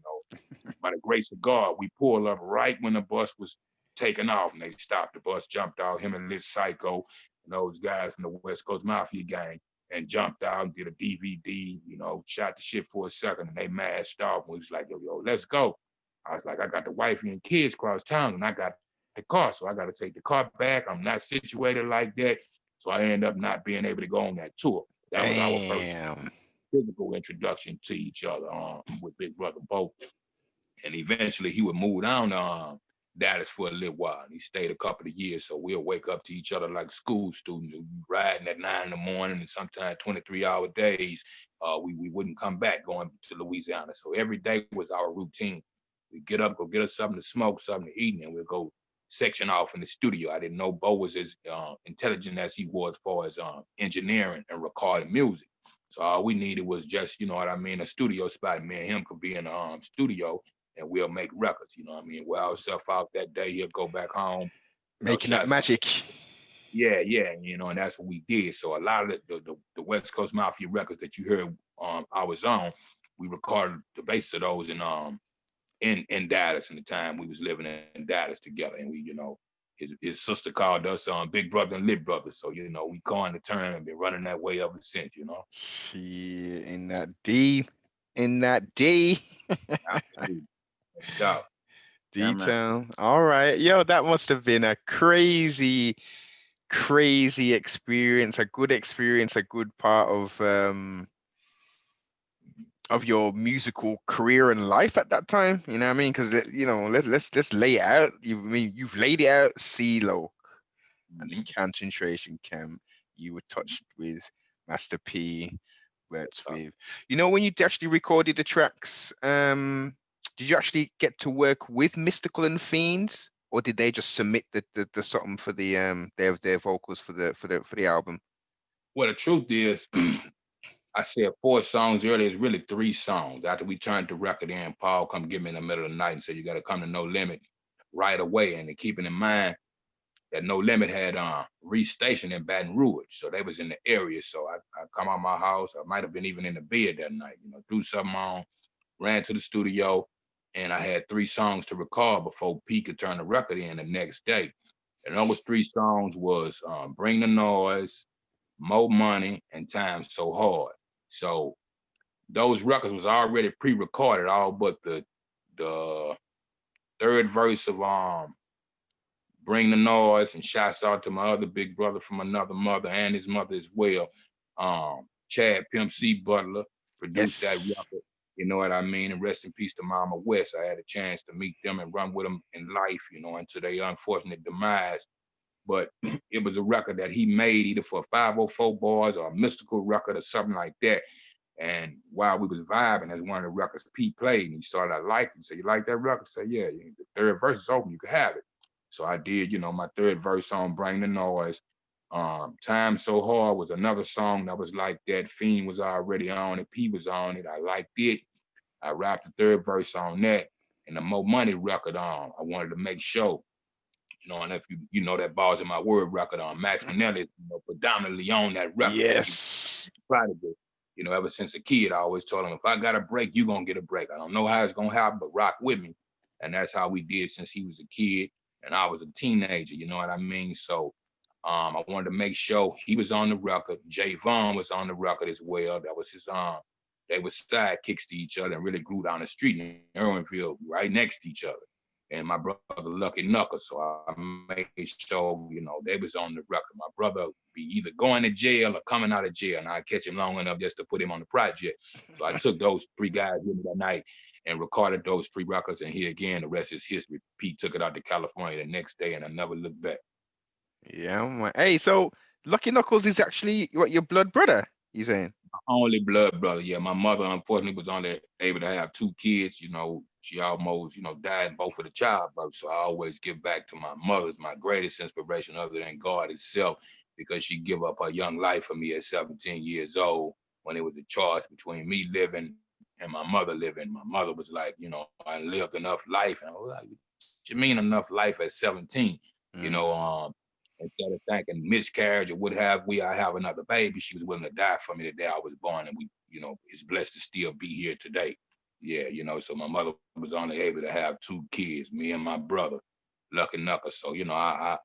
by the grace of God, we pulled up right when the bus was taking off, and they stopped the bus, jumped out, him and Lit Psycho, and those guys from the West Coast Mafia gang, and jumped out and did a DVD, shot the shit for a second, and they mashed off. And we was like, yo, let's go. I was like, I got the wifey and kids across town, and I got the car, so I got to take the car back. I'm not situated like that. So I ended up not being able to go on that tour. That was our first Damn. physical introduction to each other with Big Brother Bo. And eventually he would move down to Dallas for a little while. And he stayed a couple of years. So we'll wake up to each other like school students, riding at 9 in the morning and sometimes 23-hour days. We wouldn't come back going to Louisiana. So every day was our routine. We get up, go get us something to smoke, something to eat, and we'll go section off in the studio. I didn't know Bo was as intelligent as he was as far as engineering and recording music. So all we needed was just, you know what I mean, a studio spot. Me and him could be in the studio and we'll make records, you know what I mean? Wear ourselves out that day, he'll go back home, Making that shots. magic. Yeah, and that's what we did. So a lot of the West Coast Mafia records that you heard I was on, we recorded the basis of those in Dallas in the time we was living in Dallas together. And his sister called us Big Brother and Lit Brother. So, we coined the term and been running that way ever since. Yeah, in that D. In that D. Absolutely. No doubt. Yeah, man. D-Town. All right. Yo, that must have been a crazy, crazy experience, a good experience, a good part of your musical career and life at that time. You know what I mean? Because let's lay it out. You've laid it out, CeeLo and the Mhm. concentration camp. You were touched with Master P, worked Uh, with. When you actually recorded the tracks, did you actually get to work with Mystical and Fiends, or did they just submit the something for the their vocals for the album? Well, the truth is, I said 4 songs earlier. It's really 3 songs. After we turned the record in, Paul come get me in the middle of the night and said, "You got to come to No Limit right away." And keeping in mind that No Limit had re-stationed in Baton Rouge, so they was in the area. So I come out my house. I might have been even in the bed that night. Threw something on, ran to the studio, and I had 3 songs to record before P could turn the record in the next day. And those 3 songs was "Bring the Noise," "More Money," and "Time So Hard." So those records was already pre-recorded, all but the third verse of "Bring the Noise," and shouts out to my other big brother from another mother and his mother as well. Chad Pimp C Butler produced that Yes. record. You know what I mean? And rest in peace to Mama West. I had a chance to meet them and run with them in life, until their unfortunate demise. But it was a record that he made either for 504 Bars or a mystical record or something like that. And while we was vibing, as one of the records Pete played, and he started I like it. He said, "You like that record?" I said, "Yeah, the third verse is open, you can have it." So I did, my third verse on "Bring the Noise." "Time So Hard" was another song that was like that. Fiend was already on it, P was on it. I liked it. I rapped the third verse on that. And the More Money record I wanted to make sure, and if you know that Bars in My Word record on Max Manelli, predominantly on that record because he Yes. prodigy. Ever since a kid, I always told him, if I got a break, you gonna get a break. I don't know how it's gonna happen, but rock with me. And that's how we did since he was a kid and I was a teenager. You know what I mean? So I wanted to make sure he was on the record. Jay Vaughn was on the record as well. That was his they were sidekicks to each other and really grew down the street in Irwinville, right next to each other. And my brother Lucky Knuckles. So I made sure, they was on the record. My brother be either going to jail or coming out of jail, and I catch him long enough just to put him on the project. So I took those 3 guys with me that night and recorded those 3 records. And here again, the rest is history. Pete took it out to California the next day, and I never looked back. Yeah, man. Hey, so Lucky Knuckles is actually what, your blood brother, you saying? Only blood brother. Yeah, my mother unfortunately was only able to have 2 kids. She almost, died in both of the childbirth. So I always give back to my mother, my greatest inspiration other than God itself, because she give up her young life for me at 17 years old when it was a choice between me living and my mother living. My mother was like, I lived enough life. And I was like, what you mean enough life at 17? You know, instead of thinking miscarriage or what have we, I have another baby. She was willing to die for me the day I was born, and we, you know, is blessed to still be here today. Yeah, you know, so my mother was only able to have 2 kids, me and my brother, Lucky Knuckles. So, you know, I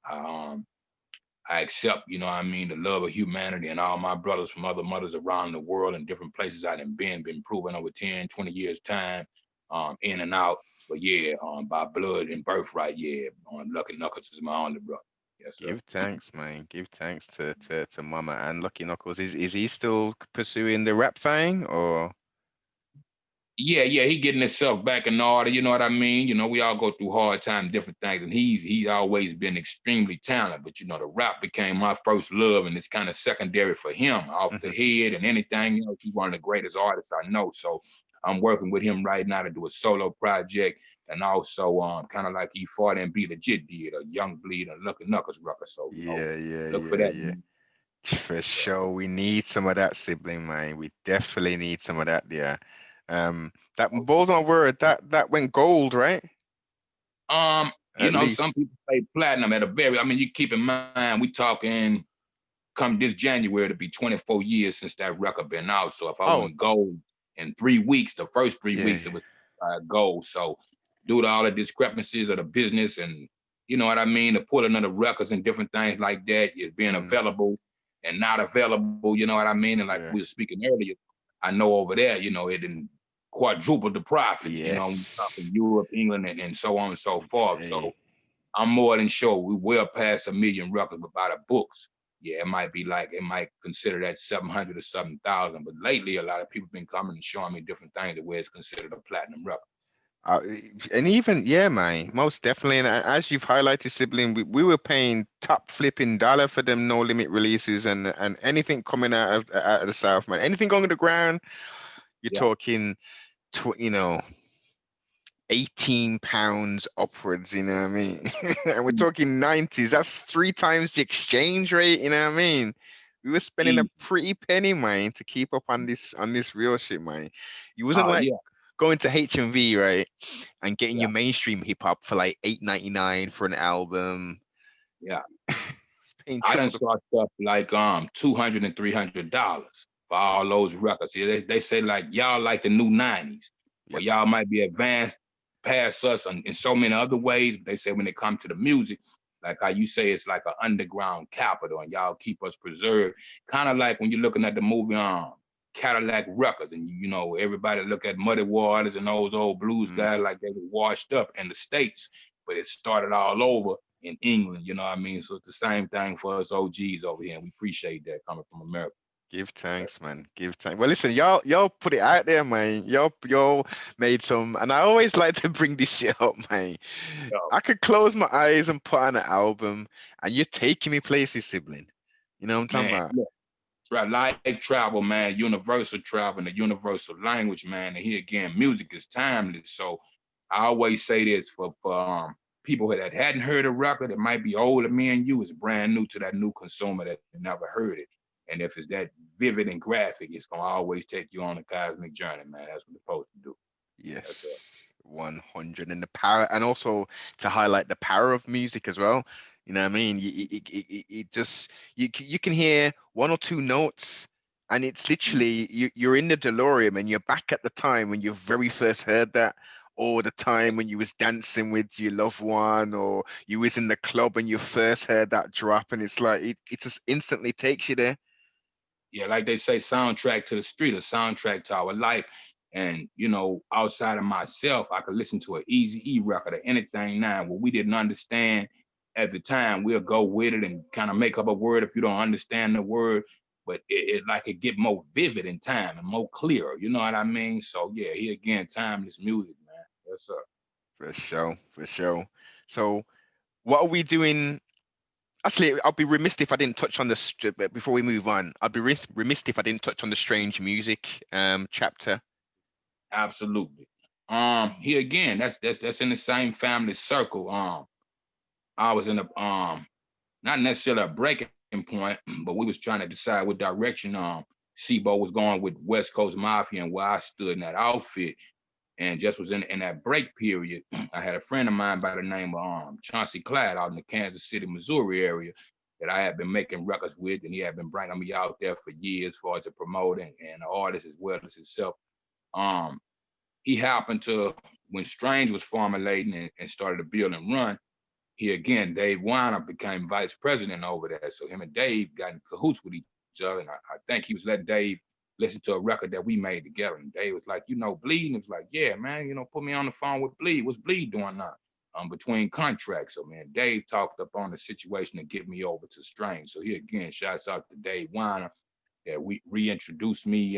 accept, you know what I mean, the love of humanity and all my brothers from other mothers around the world and different places I done been proven over 10, 20 years time, in and out. But yeah, by blood and birthright, yeah, Lucky Knuckles is my only brother. Yes, sir. Give thanks, man. Give thanks to Mama and Lucky Knuckles. Is he still pursuing the rap thing or? Yeah, he getting himself back in order. You know what I mean? You know, we all go through hard times, different things, and he's always been extremely talented. But you know, the rap became my first love, and it's kind of secondary for him off the head and anything. You know, he's one of the greatest artists I know. So I'm working with him right now to do a solo project, and also kind of like he fought and Be Legit did a Young Bleed and Lucky Knuckles record. So you know, look for that. Yeah. For sure, we need some of that, sibling, man. We definitely need some of that there. That Balls on Word, that went gold, right? You At know, some least. people say platinum at a very. I mean, you keep in mind we talking come this January to be 24 years since that record been out. So if I Oh, went gold in 3 weeks, the first three yeah. weeks it was gold. So due to all the discrepancies of the business and you know what I mean, the pulling of the records and different things like that, it being available and not available, you know what I mean? And like we were speaking earlier, I know over there, you know, it didn't quadruple the profits, you know, when you talk in Yes. Europe, England, and so on and so forth. So Hey. I'm more than sure we will pass 1 million records, but by the books, yeah, it might be like it might consider that 700 or 7,000. But lately, a lot of people been coming and showing me different things that where it's considered a platinum record. Uh, and even, yeah, man, most definitely. And as you've highlighted, sibling, we were paying top flipping dollar for them no limit releases and anything coming out of the South, man. Anything going to the ground, you're Yeah. talking, you know, 18 pounds upwards, you know what I mean? And we're Mm. talking 90s. That's 3 times the exchange rate, you know what I mean? We were spending a E- pretty penny, man, to keep up on this real shit, man. You wasn't Oh like yeah, going to HMV, right? And getting yeah, your mainstream hip hop for like 8.99 for an album. yeah. Paying I done triple the saw stuff like $200 and $300 for all those records. Yeah, they say like y'all like the new '90s, or Yep. y'all might be advanced past us in so many other ways. But they say when it comes to the music, like how you say it's like an underground capital, and y'all keep us preserved. Kind of like when you're looking at the movie Cadillac Records, and you know everybody look at Muddy Waters and those old blues Mm. guys like they were washed up in the States, but it started all over in England, you know what I mean? So it's the same thing for us OGs over here, and we appreciate that coming from America. Give thanks, man. Give thanks. Well, listen, y'all put it out there, man. Y'all made some, and I always like to bring this shit up, man. Yo, I could close my eyes and put on an album, and you're taking me places, sibling. You know what I'm talking man, about? look, life travel, man, universal travel, and the universal language, man. And here again, music is timeless. So I always say this for people that hadn't heard a record, it might be older me and you, it's brand new to that new consumer that never heard it. And if it's that vivid and graphic, it's gonna always take you on a cosmic journey, man. That's what it's supposed to do. That's 100. And the power, and also to highlight the power of music as well. You know what I mean? It just you can hear one or two notes, and it's literally you're in the DeLorean and you're back at the time when you very first heard that, or the time when you was dancing with your loved one, or you was in the club and you first heard that drop, and it's like it just instantly takes you there. yeah, like they say, soundtrack to the street, a soundtrack to our life. And you know, outside of myself, I could listen to an Easy E record or anything now. What we didn't understand at the time, we'll go with it and kind of make up a word if you don't understand the word. But it like it get more vivid in time and more clear. You know what I mean? So yeah, here again, timeless music, man. Yes, sir. For sure, for sure. So, what are we doing? Actually, I'll be remiss if I didn't touch on this before we move on. I'd be remiss if I didn't touch on the strange music chapter. Absolutely. Here again, that's in the same family circle. I was in a not necessarily a breaking point, but we was trying to decide what direction Sibo was going with West Coast Mafia and where I stood in that outfit. And just was in that break period, I had a friend of mine by the name of Chauncey Clyde out in the Kansas City, Missouri area that I had been making records with, and he had been bringing me out there for years for as a promoter and an artist as well as himself. He happened to, when Strange was formulating and started to build and run, Dave Weiner became vice president over there. So him and Dave got in cahoots with each other. And I think he was letting Dave listen to a record that we made together. And Dave was like, Bleed? And he was like, yeah, man, put me on the phone with Bleed. What's Bleed doing now? Between contracts. So man, Dave talked up on the situation to get me over to Strange. So shouts out to Dave Weiner that we reintroduced me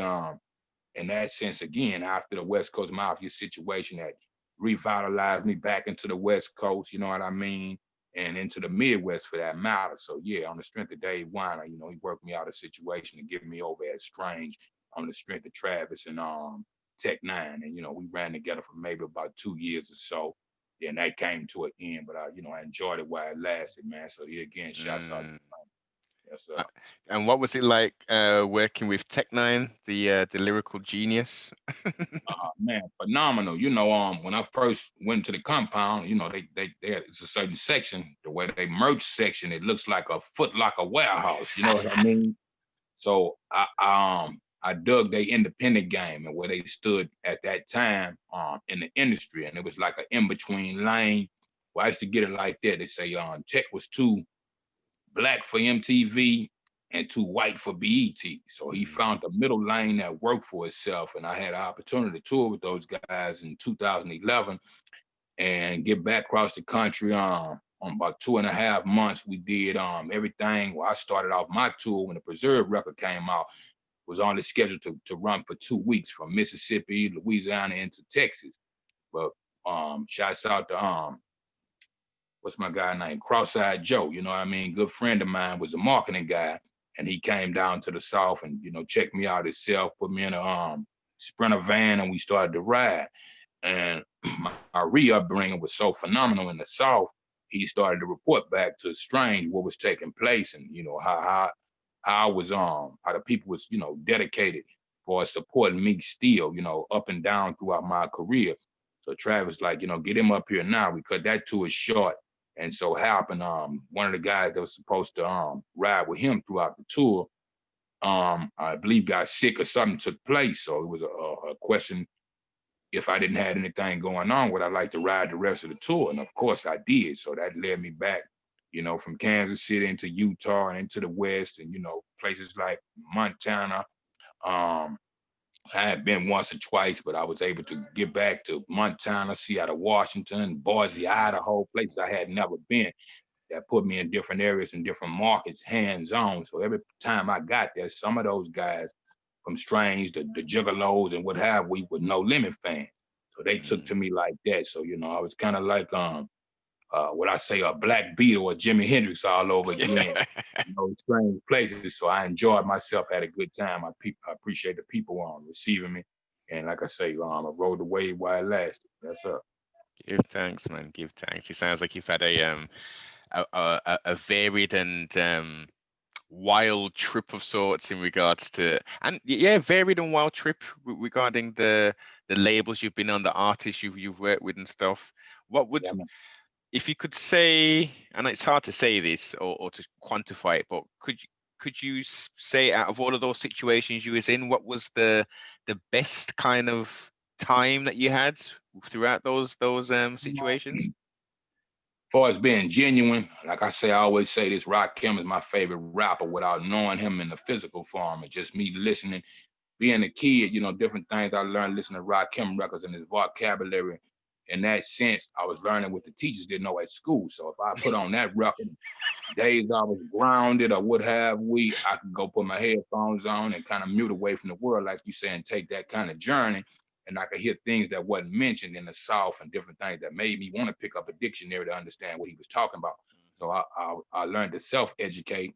in that sense again after the West Coast Mafia situation that revitalized me back into the West Coast, you know what I mean? And into the Midwest for that matter. So yeah, on the strength of Dave Weiner, he worked me out a situation to get me over at Strange on the strength of Travis and Tech Nine. And we ran together for maybe about 2 years or so. Then that came to an end, but I enjoyed it while it lasted, man. So shouts out. Yes, sir. And what was it like working with Tech9, the lyrical genius? Man, phenomenal. When I first went to the compound, they had, it's a certain section, the way they merch section, it looks like a Foot Locker warehouse. You know what I mean? So I dug their independent game and where they stood at that time in the industry, and it was like an in-between lane. Well, I used to get it like that. They say Tech was too black for MTV and too white for BET. So he found the middle lane that worked for itself. And I had an opportunity to tour with those guys in 2011 and get back across the country on about 2.5 months. We did everything. Well, I started off my tour when the Preserve record came out, was only scheduled to run for 2 weeks from Mississippi, Louisiana into Texas. But shouts out to what's my guy name? Cross-Eyed Joe, you know what I mean? Good friend of mine, was a marketing guy, and he came down to the South and, checked me out himself, put me in a Sprinter van, and we started to ride. And my re-upbringing was so phenomenal in the South, he started to report back to Strange what was taking place and, how I was how the people was, dedicated for supporting me still, up and down throughout my career. So Travis like, get him up here now. We cut that tour short. And so happened, one of the guys that was supposed to ride with him throughout the tour, I believe got sick or something took place. So it was a question if I didn't have anything going on, would I like to ride the rest of the tour? And of course I did. So that led me back, from Kansas City into Utah and into the West and, places like Montana. I had been once or twice, but I was able to get back to Montana, Seattle, Washington, Boise, Idaho, places I had never been that put me in different areas and different markets hands-on. So every time I got there, some of those guys from Strange, the Juggalos and what have we, were No Limit fans. So they took to me like that. So, I was kind of like, what I say, a Black Beatle or Jimi Hendrix all over again. Strange places. So I enjoyed myself, had a good time. I appreciate the people receiving me. And like I say, I rode the wave while it lasted. That's up. Give thanks, man. Give thanks. It sounds like you've had a varied and wild trip of sorts in regards to, and yeah, varied and wild trip regarding the labels you've been on, the artists you've worked with and stuff. What would, if you could say, and it's hard to say this or to quantify it, but could you say, out of all of those situations you was in, what was the best kind of time that you had throughout those situations? As far as being genuine, like I say, I always say this, Rakim is my favorite rapper without knowing him in the physical form. It's just me listening, being a kid, different things I learned listening to Rakim records and his vocabulary. In that sense, I was learning what the teachers didn't know at school. So if I put on that record, days I was grounded or what have we, I could go put my headphones on and kind of mute away from the world, like you say, and take that kind of journey. And I could hear things that wasn't mentioned in the South and different things that made me want to pick up a dictionary to understand what he was talking about. So I learned to self-educate,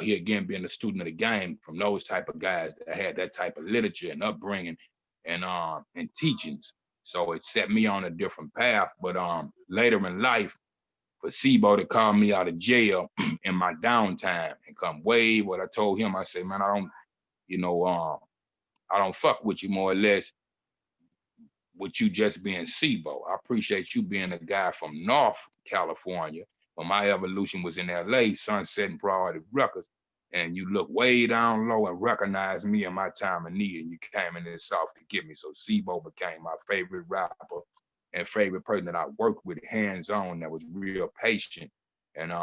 here again, being a student of the game from those type of guys that had that type of literature and upbringing and teachings. So it set me on a different path. But later in life, for Sibo to call me out of jail in my downtime and come wave what I told him, I said, man, I don't fuck with you, more or less. with you just being SIBO. I appreciate you being a guy from North California, but my evolution was in LA, Sunset and Priority Records. And you look way down low and recognize me in my time of need, and you came in this South to get me. So SIBO became my favorite rapper and favorite person that I worked with hands-on that was real patient. And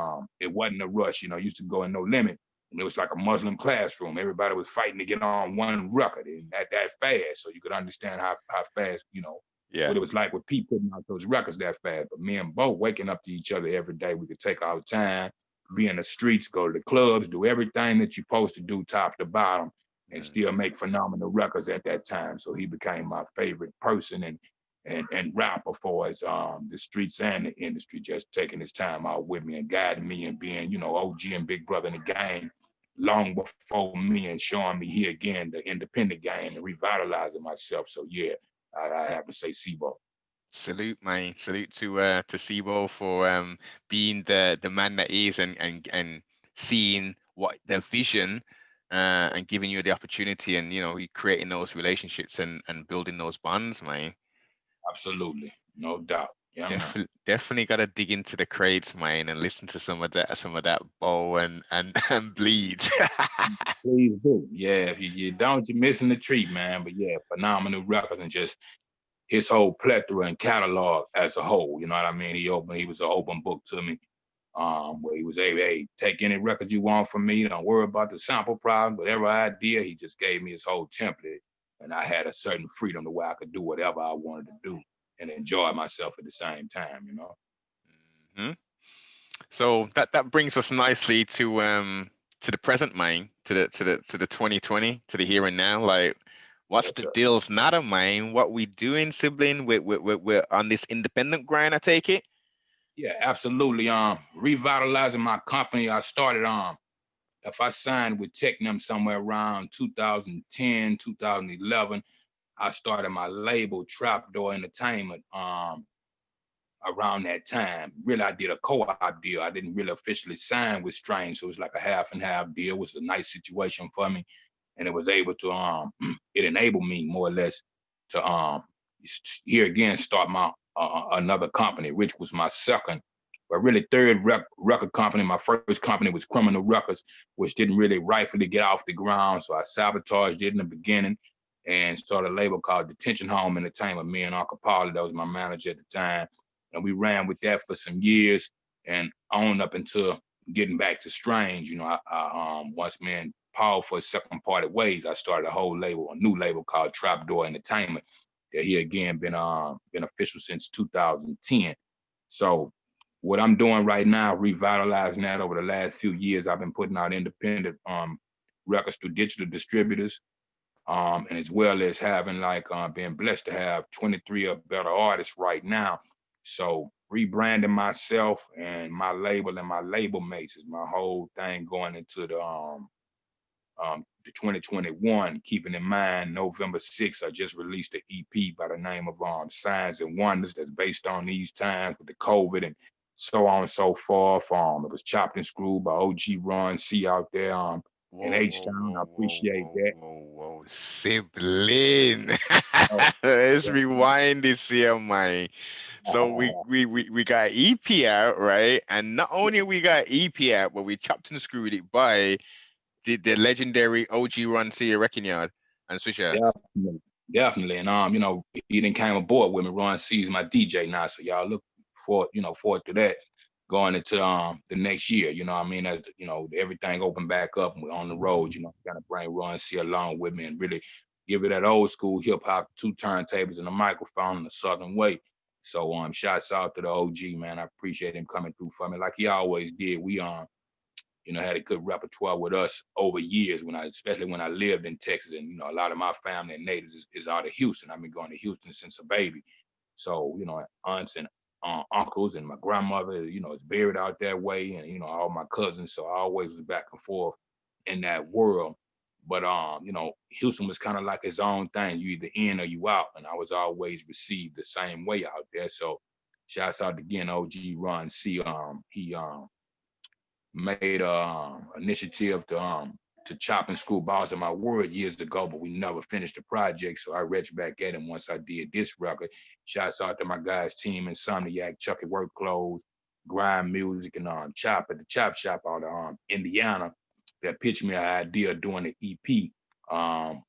it wasn't a rush, you know, I used to go in No Limit, and it was like a Muslim classroom. Everybody was fighting to get on one record and that fast. So you could understand how fast, you know, Yeah. what it was like with Pete putting out those records that fast. But me and Bo waking up to each other every day, we could take our time, be in the streets, go to the clubs, do everything that you're supposed to do top to bottom, and still make phenomenal records at that time. So he became my favorite person and rapper for his the streets and the industry, just taking his time out with me and guiding me and being, you know, OG and big brother in the game long before me and showing me here again the independent game and revitalizing myself. So yeah, I have to say SIBO. Salute, man. Salute to SIBO for being the man that is and seeing what the vision and giving you the opportunity and you creating those relationships and building those bonds, man. Absolutely, no doubt. Yeah, man. Definitely got to dig into the crates, man, and listen to some of that bow and and bleed. Please do. Yeah, if you don't, you're missing the treat, man. But yeah, phenomenal records and just his whole plethora and catalog as a whole. You know what I mean? He was an open book to me. Where he was able, hey, take any record you want from me. Don't worry about the sample problem. Whatever idea, he just gave me his whole template. And I had a certain freedom to where I could do whatever I wanted to do and enjoy myself at the same time, you know? Mhm. So that brings us nicely to the present, man, to the 2020, to the here and now. Like, what's Yes, the sir. deals nada, man? What we doing, sibling? We're on this independent grind, I take it. Yeah, absolutely. Revitalizing my company. I started if I signed with Technum somewhere around 2010, 2011, I started my label Trapdoor Entertainment. Around that time. Really, I did a co-op deal. I didn't really officially sign with Strange, so it was like a half and half deal. It was a nice situation for me, and it was able to it enabled me more or less to here again start my another company, which was my second, but really third record company. My first company was Criminal Records, which didn't really rightfully get off the ground, so I sabotaged it in the beginning and started a label called Detention Home Entertainment. Me and Uncle Paulie, that was my manager at the time, and we ran with that for some years and on up until getting back to Strange. You know, once me and Paul for a second parted ways, I started a whole label, a new label called Trapdoor Entertainment. That he again been official since 2010. So what I'm doing right now, revitalizing that over the last few years, I've been putting out independent records through digital distributors, and as well as having being blessed to have 23 or better artists right now. So rebranding myself and my label and my label mates is my whole thing going into the 2021, keeping in mind November 6th, I just released an EP by the name of Signs and Wonders that's based on these times with the COVID and so on and so forth. It was chopped and screwed by OG Run C out there in Whoa, whoa, H-Town. I whoa, whoa, appreciate whoa, that. whoa, whoa, sibling. Oh, Let's yeah. rewind this here, man. So we got EP out, right? And not only we got EP out, but we chopped and screwed it by the legendary OG Run C Wrecking Yard and Switch Yards. Definitely, definitely. And he didn't came aboard with me. Ron C's my DJ now, so y'all look forward to that going into the next year. You know what I mean? As everything opened back up and we're on the road, gotta bring Ron C along with me and really give it that old school hip hop, 2 turntables and a microphone in a southern way. So shouts out to the OG, man. I appreciate him coming through for me like he always did. We had a good repertoire with us over years especially when I lived in Texas. And, a lot of my family and natives is out of Houston. I've been going to Houston since a baby. So, aunts and uncles and my grandmother, is buried out that way. And, all my cousins. So I always was back and forth in that world. But, Houston was kind of like his own thing. You either in or you out. And I was always received the same way out there. So shouts out again, OG Ron C. He, made a initiative to to Chop and Screw Balls of My Word years ago, but we never finished the project. So I reached back at him once I did this record. Shouts out to my guys, Team Insomniac, Chucky Work Clothes, Grind Music, and Chop at the Chop Shop out of Indiana that pitched me an idea of doing an EP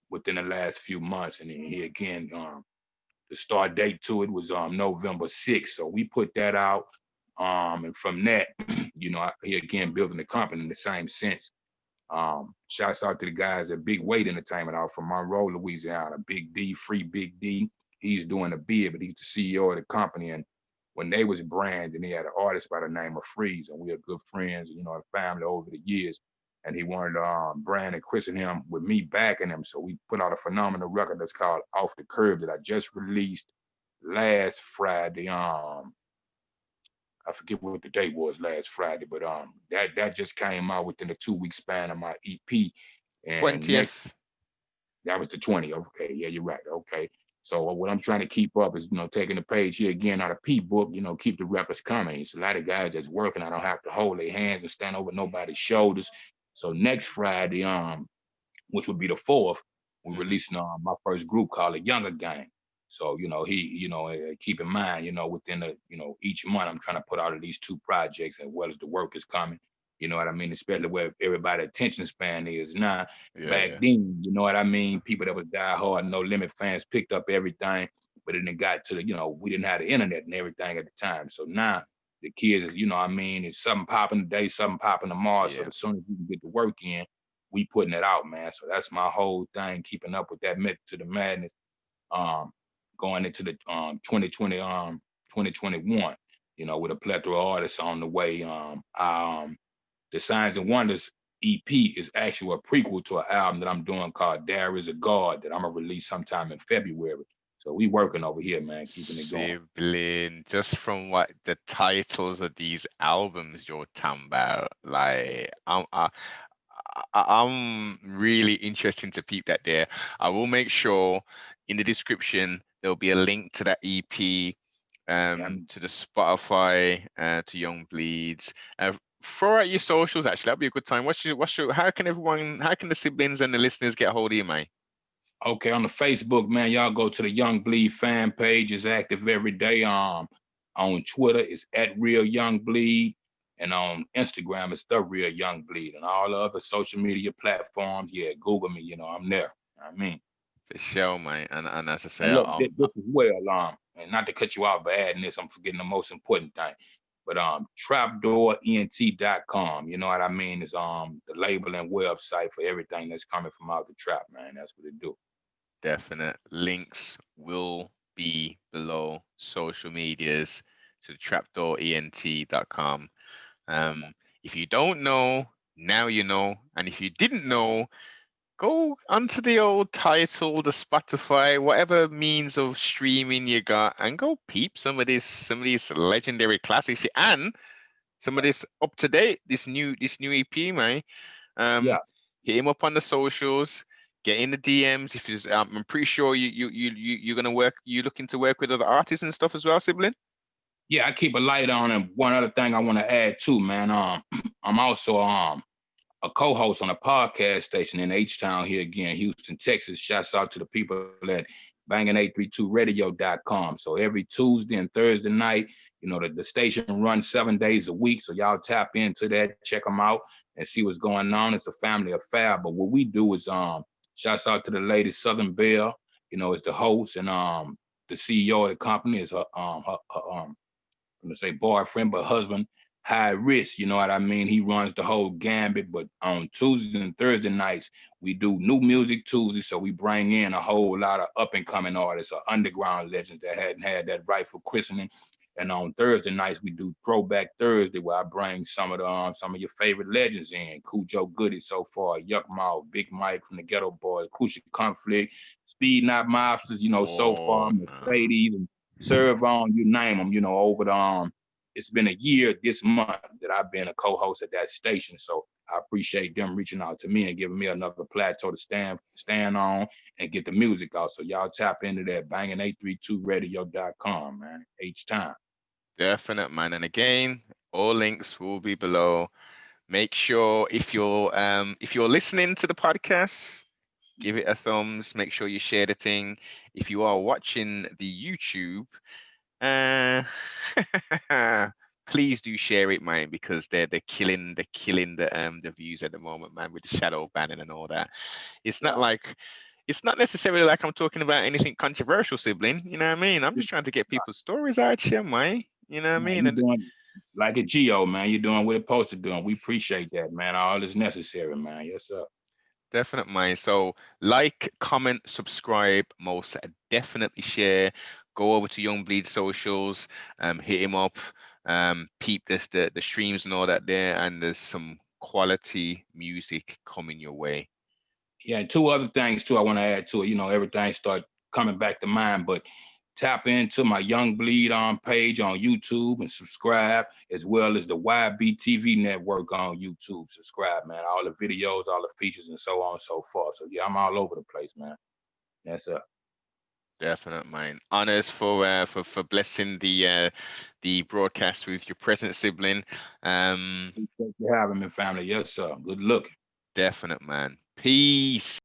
within the last few months. And then he again, the start date to it was November 6th. So we put that out. And from that, he again building the company in the same sense. Shouts out to the guys at Big Weight Entertainment out from Monroe, Louisiana. Big D, Free Big D. He's doing a bid, but he's the CEO of the company. And when they was branded, he had an artist by the name of Freeze, and we are good friends, a family over the years. And he wanted to brand and christen him with me backing him. So we put out a phenomenal record that's called Off the Curb that I just released last Friday. I forget what the date was last Friday, but that just came out within a 2-week span of my EP. And 20th. That was the 20th. Okay, yeah, you're right. Okay. So what I'm trying to keep up is, taking the page here again out of P book, keep the records coming. It's a lot of guys that's working. I don't have to hold their hands and stand over nobody's shoulders. So next Friday, which would be the 4th, we're releasing my first group called the Younger Gang. So, keep in mind, within the, each month I'm trying to put out at least 2 projects as well as the work is coming. You know what I mean? Especially where everybody's attention span is now. Back then, you know what I mean? People that was die hard, No Limit fans picked up everything, but then it got to the, we didn't have the internet and everything at the time. So now the kids is, it's something popping today, something popping tomorrow. So as soon as we can get the work in, we putting it out, man. So that's my whole thing, keeping up with that method to the madness. Going into the 2020, 2021, with a plethora of artists on the way. The Signs and Wonders EP is actually a prequel to an album that I'm doing called There Is a God that I'm gonna release sometime in February. So we working over here, man, keeping it going. Sibling, just from what the titles of these albums you're talking about, like I'm really interested to peep that there. I will make sure in the description there'll be a link to that EP, to the Spotify, to Young Bleeds. Throw out your socials. Actually, that'd be a good time. How can the siblings and the listeners get a hold of you, mate? Okay, on the Facebook, man, y'all go to the Young Bleed fan page. It's active every day. On Twitter, it's at Real Young Bleed. And on Instagram, it's The Real Young Bleed. And all the other social media platforms, Google me, I'm there. For sure, mate. And as I say, and look, this is well, and not to cut you off by adding this, I'm forgetting the most important thing. But trapdoorent.com, you know what I mean, is the label and website for everything that's coming from out the trap, man. That's what it do. Definite links will be below social medias to trapdoorent.com. If you don't know, now you know. And if you didn't know, go onto the old title, the Spotify, whatever means of streaming you got, and go peep some of these legendary classics and some of this up to date, this new EP, man. Hit him up on the socials, get in the DMs. If it's, I'm pretty sure you're looking to work with other artists and stuff as well, sibling. Yeah, I keep a light on. And one other thing I want to add too, man. I'm also a co-host on a podcast station in H-Town here again, Houston, Texas. Shouts out to the people at banging832radio.com. So every Tuesday and Thursday night, the station runs 7 days a week. So y'all tap into that, check them out and see what's going on. It's a family affair. But what we do is shouts out to the lady Southern Belle, is the host, and the CEO of the company is her I'm gonna say boyfriend, but husband, High Risk, you know what I mean? He runs the whole gambit, but on Tuesdays and Thursday nights, we do New Music Tuesday, so we bring in a whole lot of up-and-coming artists or underground legends that hadn't had that rightful christening. And on Thursday nights, we do Throwback Thursday, where I bring some of your favorite legends in. Cujo Goody so far, Yuck Mouth, Big Mike from the Ghetto Boys, Crucial Conflict, Speed Not Mobsters, so far, Mercedes, and Serve on, you name them, over the it's been a year this month that I've been a co-host at that station. So I appreciate them reaching out to me and giving me another plateau to stand on and get the music out. So y'all tap into that banging832radio.com, man. H-Time. Definite, man. And again, all links will be below. Make sure if you're listening to the podcast, give it a thumbs. Make sure you share the thing. If you are watching the YouTube, uh, please do share it, man, because they're killing the views at the moment, man, with the shadow banning and all that. It's not Yeah. like it's not necessarily like I'm talking about anything controversial, sibling. You know what I mean? I'm just trying to get people's stories out here, man. You know what I Man, mean? you And doing like a Geo, man. You're doing what it's supposed to do. And we appreciate that, man. All is necessary, man. Yes, sir. definite, man. So like, comment, subscribe, most definitely share. Go over to Young Bleed socials, hit him up, peep this the streams and all that there, and there's some quality music coming your way. Yeah, and two other things too I want to add to it. You know, everything start coming back to mind, but tap into my Young Bleed on page on YouTube and subscribe, as well as the YBTV network on YouTube. Subscribe, man. All the videos, all the features, and so on and so forth. So yeah, I'm all over the place, man. That's Definite, man. Honors for blessing the broadcast with your present, sibling. appreciate you having me, family. Yes, sir. Good looking. Definite, man. Peace.